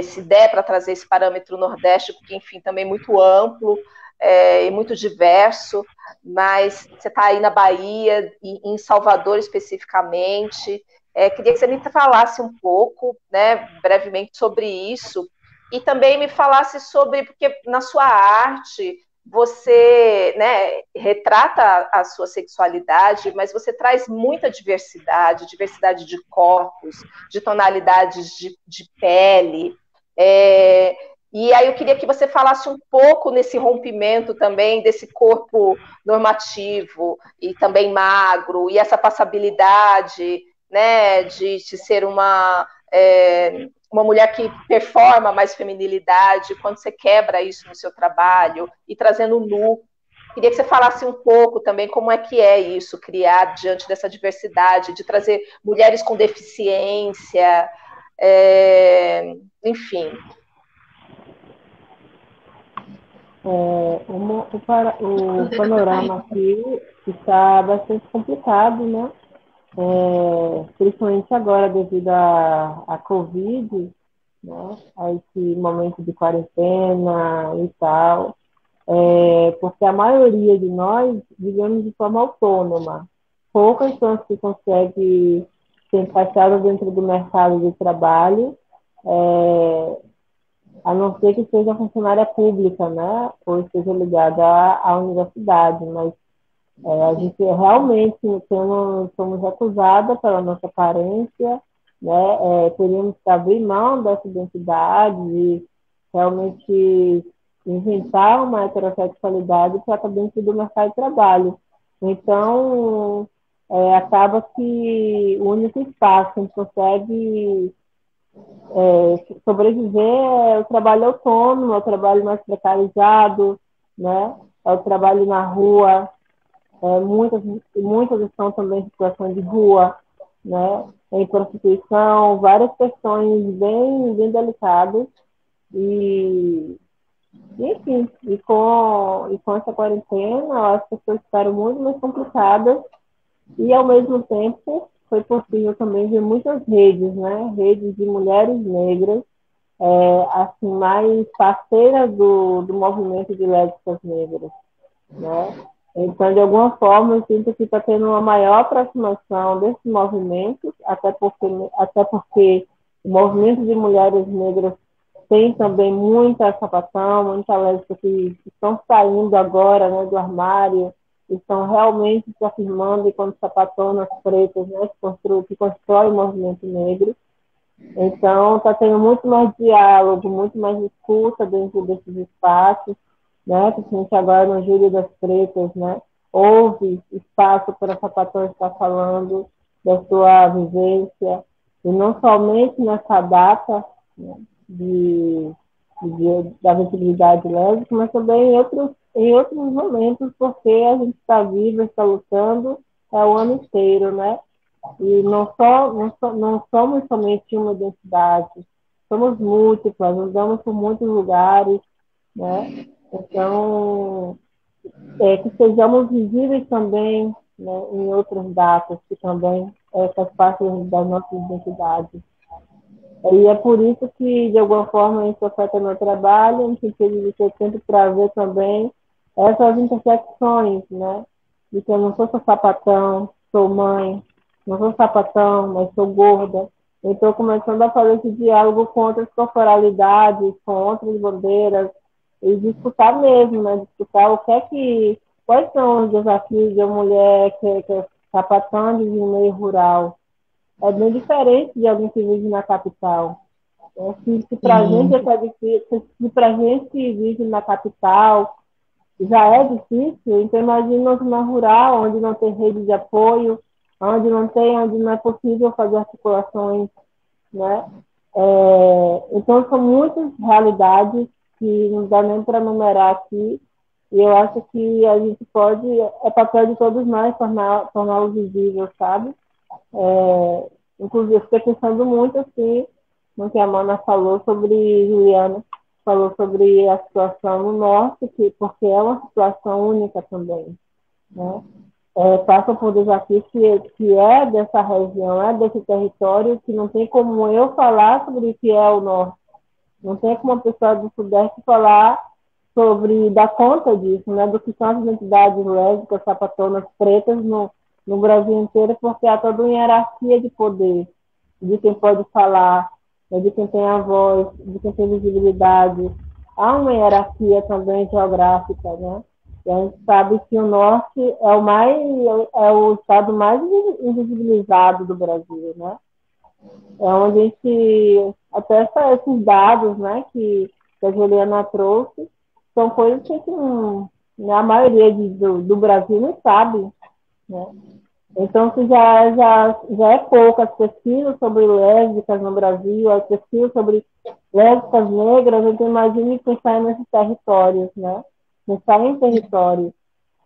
se der para trazer esse parâmetro Nordeste, porque, enfim, também muito amplo e muito diverso, mas você está aí na Bahia, e em Salvador especificamente. Queria que você me falasse um pouco, né, brevemente sobre isso, e também me falasse sobre, porque na sua arte você, né, retrata a sua sexualidade, mas você traz muita diversidade de corpos, de tonalidades de pele, e aí eu queria que você falasse um pouco nesse rompimento também desse corpo normativo e também magro, e essa passabilidade, né, de ser uma mulher que performa mais feminilidade, quando você quebra isso no seu trabalho, e trazendo o nu. Queria que você falasse um pouco também como é que é isso, criar diante dessa diversidade, de trazer mulheres com deficiência, enfim.
O panorama aqui está bastante complicado, né? Principalmente agora devido à Covid, né? A esse momento de quarentena e tal, porque a maioria de nós vivemos de forma autônoma. Poucas são as que conseguem ser encaixadas dentro do mercado de trabalho, a não ser que seja funcionária pública, né? Ou esteja ligada à universidade, mas a gente realmente somos acusadas pela nossa aparência, né? Teríamos que abrir mão dessa identidade e realmente inventar uma heterossexualidade para estar dentro do mercado de trabalho. Então, acaba que o único espaço que a gente consegue sobreviver é o trabalho autônomo, é o trabalho mais precarizado, né? É o trabalho na rua. Muitas estão também em situação de rua, né? Em prostituição, várias questões bem, bem delicadas. Enfim, e com essa quarentena, as pessoas ficaram muito mais complicadas e, ao mesmo tempo, foi possível também ver muitas redes, né? Redes de mulheres negras, assim, mais parceiras do movimento de lésbicas negras, né? Então, de alguma forma, eu sinto que está tendo uma maior aproximação desse movimento, até porque o movimento de mulheres negras tem também muita sapatão, muita lésbica que estão saindo agora, né, do armário, estão realmente se afirmando enquanto sapatonas pretas, né, que constrói o movimento negro. Então, está tendo muito mais diálogo, muito mais escuta dentro desses espaços, né? Principalmente agora no Júlio das Pretas, né? Houve espaço para a sapatão estar falando da sua vivência, e não somente nessa data, né, da visibilidade lésbica, mas também em outros momentos, porque a gente está viva, está lutando o ano inteiro, né? E não somos somente uma identidade, somos múltiplas, andamos por muitos lugares, né? Então, que sejamos visíveis também, né, em outras datas, que também faz parte da nossa identidade. E é por isso que, de alguma forma, isso afeta meu trabalho, no sentido de que eu tento trazer também essas intersecções, né? De que eu não sou só sapatão, sou mãe, não sou sapatão, mas sou gorda. Então, começando a fazer esse diálogo com outras corporalidades, com outras bandeiras, e disputar mesmo, né? Disputar quais são os desafios de uma mulher que é sapatão de um meio rural. É bem diferente de alguém que vive na capital. Se para a gente é difícil, se para a gente que vive na capital já é difícil, então imagina uma zona rural, onde não tem rede de apoio, onde não é possível fazer articulações, né? Então são muitas realidades que não dá nem para numerar aqui, e eu acho que a gente pode, é papel de todos nós torná-lo visível, sabe? Inclusive, eu fiquei pensando muito assim no que a Mana falou sobre Juliana, falou sobre a situação no norte, porque é uma situação única também, né? Passa por desafios que é dessa região, é desse território, que não tem como eu falar sobre o que é o norte. Não tem como uma pessoa do Sudeste falar dar conta disso, né? Do que são as identidades lésbicas, sapatonas, pretas no Brasil inteiro, porque há toda uma hierarquia de poder, de quem pode falar, de quem tem a voz, de quem tem visibilidade. Há uma hierarquia também geográfica, né? E a gente sabe que o Norte é o estado mais invisibilizado do Brasil, né? É onde a gente, até esses dados, né, que a Juliana trouxe, são coisas que a maioria do Brasil não sabe, né? Então, se já é pouco as pesquisas sobre lésbicas no Brasil, as pesquisas sobre lésbicas negras, então imagine pensar nesses territórios, né? Pensar em territórios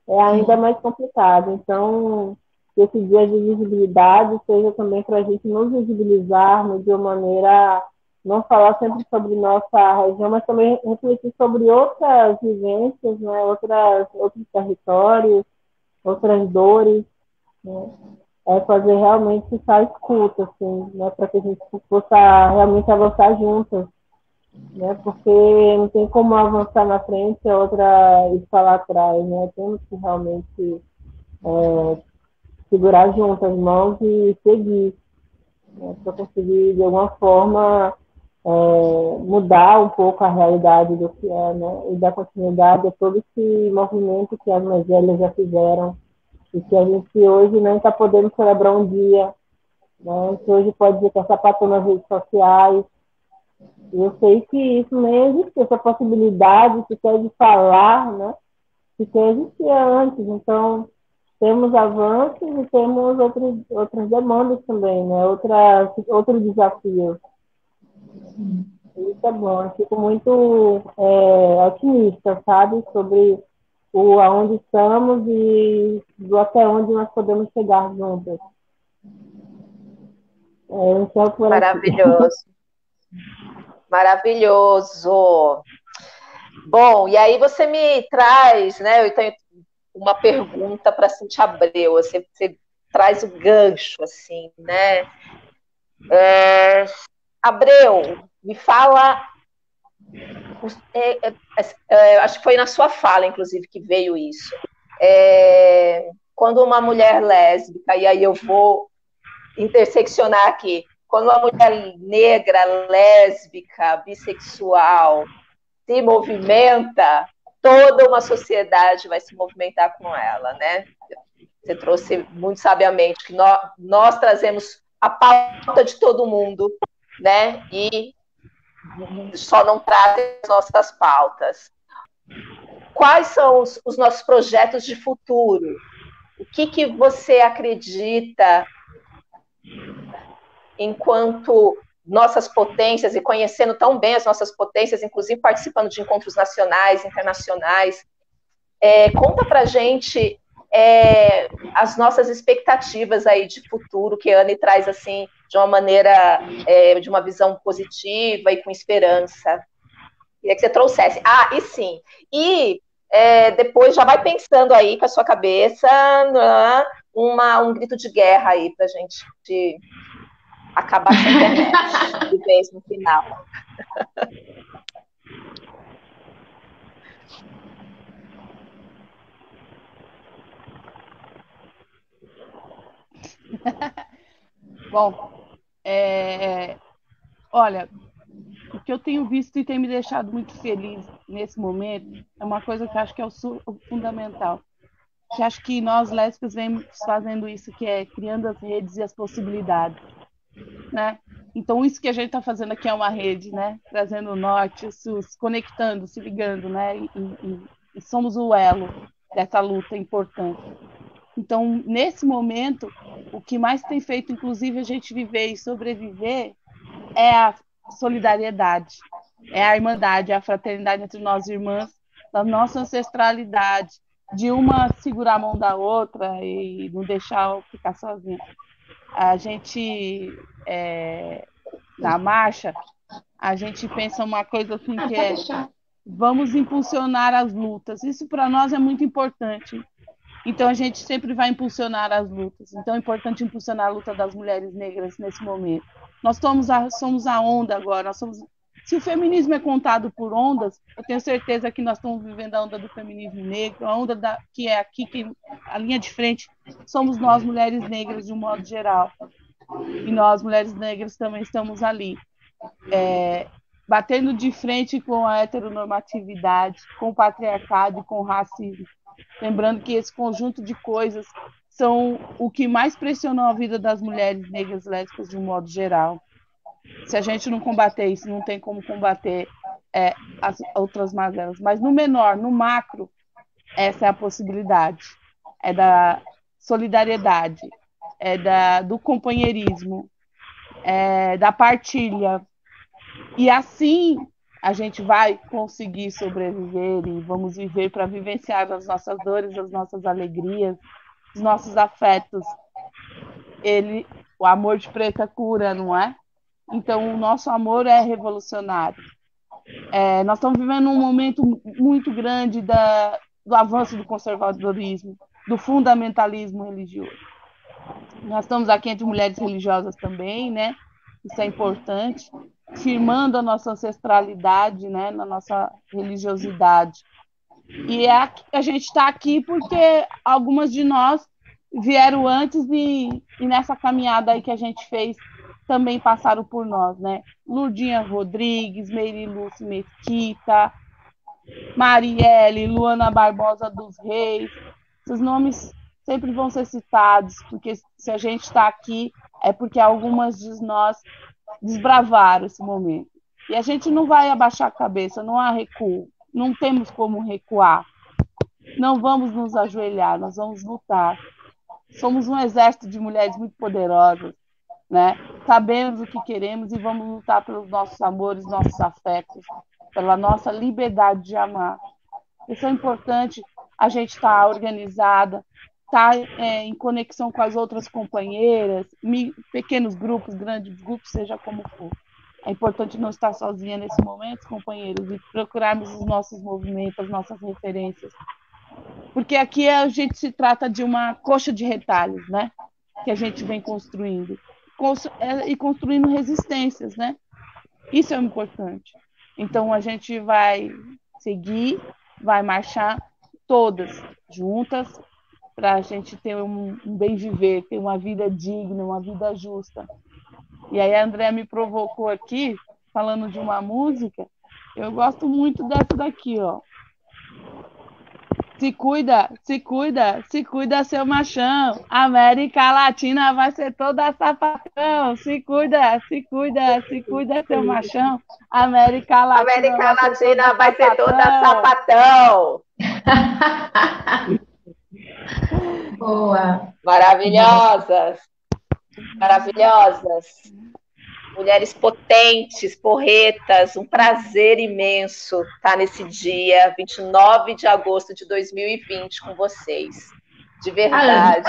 é ainda mais complicado. Então, que esse dia de visibilidade seja também para a gente nos visibilizarmos de uma maneira, não falar sempre sobre nossa região, mas também refletir sobre outras vivências, né? Outros territórios, outras dores, né? Fazer realmente essa escuta, assim, né? Para que a gente possa realmente avançar juntas, né? Porque não tem como avançar na frente e a outra estar lá atrás, né? Temos que realmente segurar juntas as mãos e seguir, né? Para conseguir, de alguma forma, mudar um pouco a realidade do que é, né? E dar continuidade a todo esse movimento que as mais velhas já fizeram e que a gente hoje nem está podendo celebrar um dia, né? Que hoje pode dizer que é sapato nas redes sociais. E eu sei que isso nem existia, essa possibilidade sequer de falar, né? Sequer existia antes. Então, temos avanços e temos outras demandas também, né? Outros desafios. Isso é bom. Eu fico muito otimista, sabe? Sobre aonde estamos e até onde nós podemos chegar juntas. Então, por aqui.
Maravilhoso. Maravilhoso. Bom, e aí você me traz, né? Eu tenho uma pergunta para Cintia Abreu. Você traz o gancho, assim, né? Abreu, me fala, acho que foi na sua fala, inclusive, que veio isso. Quando uma mulher lésbica, e aí eu vou interseccionar aqui, quando uma mulher negra, lésbica, bissexual se movimenta, toda uma sociedade vai se movimentar com ela, né? Você trouxe muito sabiamente que nós trazemos a pauta de todo mundo, né? E só não trazem as nossas pautas. Quais são os nossos projetos de futuro? O que você acredita enquanto nossas potências, e conhecendo tão bem as nossas potências, inclusive participando de encontros nacionais, internacionais, conta pra gente as nossas expectativas aí de futuro, que a Anne traz assim, de uma maneira, de uma visão positiva e com esperança. Queria que você trouxesse. E sim, depois já vai pensando aí com a sua cabeça, um grito de guerra aí pra gente acabar com a internet de vez no final.
Bom, olha, o que eu tenho visto e tem me deixado muito feliz nesse momento é uma coisa que eu acho que é o fundamental. Que acho que nós, lésbicas, vemos fazendo isso, que é criando as redes e as possibilidades, né? Então, isso que a gente está fazendo aqui é uma rede, né? Trazendo o norte, o sul, se conectando, se ligando, né? E somos o elo dessa luta importante. Então, nesse momento, o que mais tem feito, inclusive, a gente viver e sobreviver é a solidariedade, é a irmandade, é a fraternidade entre nós irmãs, da nossa ancestralidade, de uma segurar a mão da outra e não deixar ficar sozinha. A gente, na marcha, a gente pensa uma coisa assim que é vamos impulsionar as lutas. Isso para nós é muito importante. Então a gente sempre vai impulsionar as lutas. Então é importante impulsionar a luta das mulheres negras nesse momento. Nós somos a onda agora. Se o feminismo é contado por ondas, eu tenho certeza que nós estamos vivendo a onda do feminismo negro, a onda que é aqui, que a linha de frente somos nós, mulheres negras, de um modo geral. E nós, mulheres negras, também estamos ali, batendo de frente com a heteronormatividade, com o patriarcado e com o racismo. Lembrando que esse conjunto de coisas são o que mais pressionou a vida das mulheres negras lésbicas de um modo geral. Se a gente não combater isso, não tem como combater as outras mazelas. Mas no menor, no macro, essa é a possibilidade. É da solidariedade, do companheirismo, da partilha. E assim a gente vai conseguir sobreviver e vamos viver para vivenciar as nossas dores, as nossas alegrias, os nossos afetos. O amor de preta cura, não é? Então, o nosso amor é revolucionário. Nós estamos vivendo um momento muito grande do avanço do conservadorismo, do fundamentalismo religioso. Nós estamos aqui entre mulheres religiosas também, né? Isso é importante, firmando a nossa ancestralidade, né? Na nossa religiosidade. E a gente está aqui porque algumas de nós vieram antes e nessa caminhada aí que a gente fez também passaram por nós, né? Lurdinha Rodrigues, Meire Lúcia Mesquita, Marielle, Luana Barbosa dos Reis. Esses nomes sempre vão ser citados, porque se a gente está aqui é porque algumas de nós desbravaram esse momento. E a gente não vai abaixar a cabeça, não há recuo, não temos como recuar. Não vamos nos ajoelhar, nós vamos lutar. Somos um exército de mulheres muito poderosas, né? Sabemos o que queremos e vamos lutar pelos nossos amores, nossos afetos, pela nossa liberdade de amar. Isso é importante, a gente estar organizada, estar em conexão com as outras companheiras, pequenos grupos, grandes grupos, seja como for. É importante não estar sozinha nesse momento, companheiros, e procurarmos os nossos movimentos, as nossas referências. Porque aqui a gente se trata de uma coxa de retalhos, né? que a gente vem construindo. E construindo resistências, né? Isso é importante. Então, a gente vai seguir, vai marchar todas juntas para a gente ter um bem viver, ter uma vida digna, uma vida justa. E aí a Andrea me provocou aqui, falando de uma música. Eu gosto muito dessa daqui, ó. Se cuida, se cuida, se cuida, seu machão. América Latina vai ser toda sapatão. Se cuida, se cuida, se cuida, seu machão. América Latina
vai ser toda sapatão.
Boa.
Maravilhosas. Maravilhosas. Mulheres potentes, porretas, um prazer imenso estar nesse dia, 29 de agosto de 2020, com vocês. De verdade.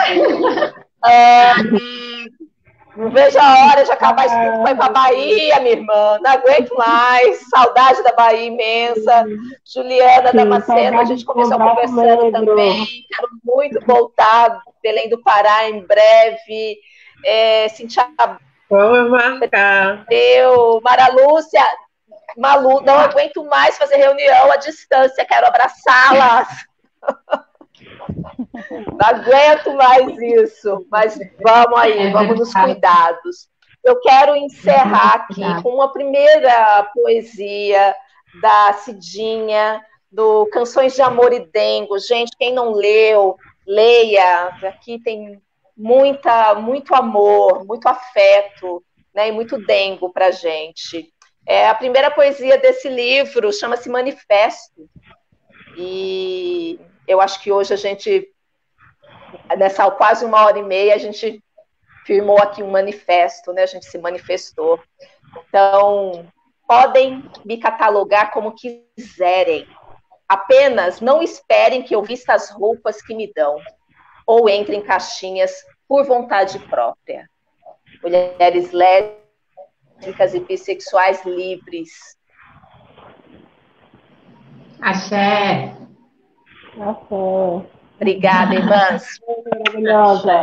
Não vejo a hora de acabar isso tudo, vai para a Bahia, minha irmã. Não aguento mais. Saudade da Bahia imensa. Juliana Damasceno, a gente começou conversando também. Quero muito voltar, Belém do Pará, em breve. Cintia,
vamos marcar.
Mara Lúcia, Malu, não aguento mais fazer reunião à distância, quero abraçá-las. Não aguento mais isso, mas vamos aí, vamos nos cuidados. Eu quero encerrar aqui com uma primeira poesia da Cidinha, do Canções de Amor e Dengo. Gente, quem não leu, leia, aqui tem muito amor, muito afeto, né, e muito dengo para a gente. A primeira poesia desse livro chama-se Manifesto, e eu acho que hoje a gente, nessa quase 1h30, a gente firmou aqui um manifesto, né, a gente se manifestou. Então, podem me catalogar como quiserem, apenas não esperem que eu vista as roupas que me dão, ou entre em caixinhas por vontade própria. Mulheres lésbicas e bissexuais livres.
Axé.
Obrigada, irmãs.
Maravilhosa.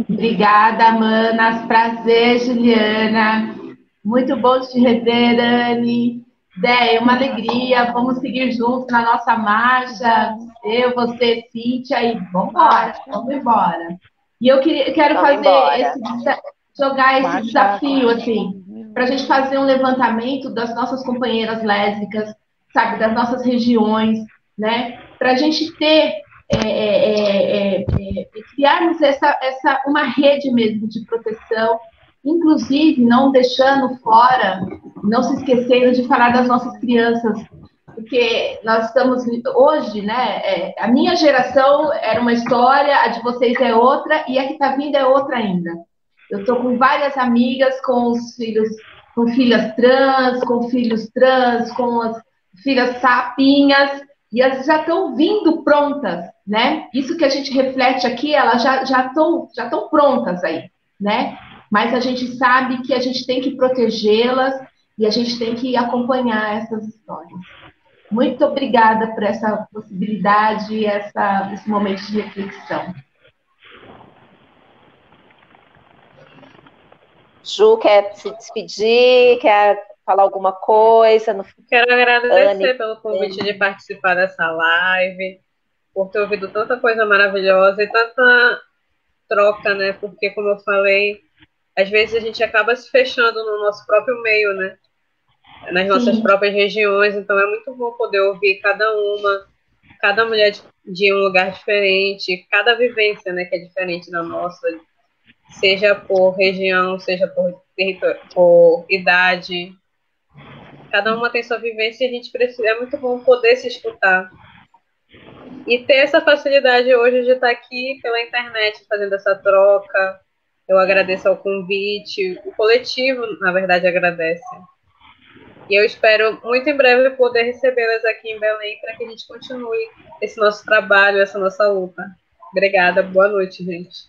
Obrigada, manas. Prazer, Juliana. Muito bom te rever, Dani. Déia, uma alegria. Vamos seguir juntos na nossa marcha. Eu, você, Cíntia, e vamos embora. E eu quero jogar esse desafio, assim, para a gente fazer um levantamento das nossas companheiras lésbicas, sabe, das nossas regiões, né? Para a gente ter, criarmos uma rede mesmo de proteção, inclusive não deixando fora, não se esquecendo de falar das nossas crianças, porque nós estamos hoje, né? A minha geração era uma história, a de vocês é outra, e a que está vindo é outra ainda. Eu estou com várias amigas com filhas trans, com filhos trans, com as filhas sapinhas, e elas já estão vindo prontas, né? Isso que a gente reflete aqui, elas já estão prontas aí, né? Mas a gente sabe que a gente tem que protegê-las e a gente tem que acompanhar essas histórias. Muito obrigada por essa possibilidade e esse momento de reflexão.
Ju, quer se despedir? Quer falar alguma coisa?
Quero agradecer pelo convite de participar dessa live, por ter ouvido tanta coisa maravilhosa e tanta troca, né? Porque, como eu falei, às vezes a gente acaba se fechando no nosso próprio meio, né? Nas nossas próprias regiões, então é muito bom poder ouvir cada mulher de um lugar diferente, cada vivência, né, que é diferente da nossa, seja por região, seja por idade. Cada uma tem sua vivência e é muito bom poder se escutar. E ter essa facilidade hoje de estar aqui pela internet fazendo essa troca. Eu agradeço ao convite, o coletivo, na verdade, agradece. E eu espero muito em breve poder recebê-las aqui em Belém para que a gente continue esse nosso trabalho, essa nossa luta. Obrigada, boa noite, gente.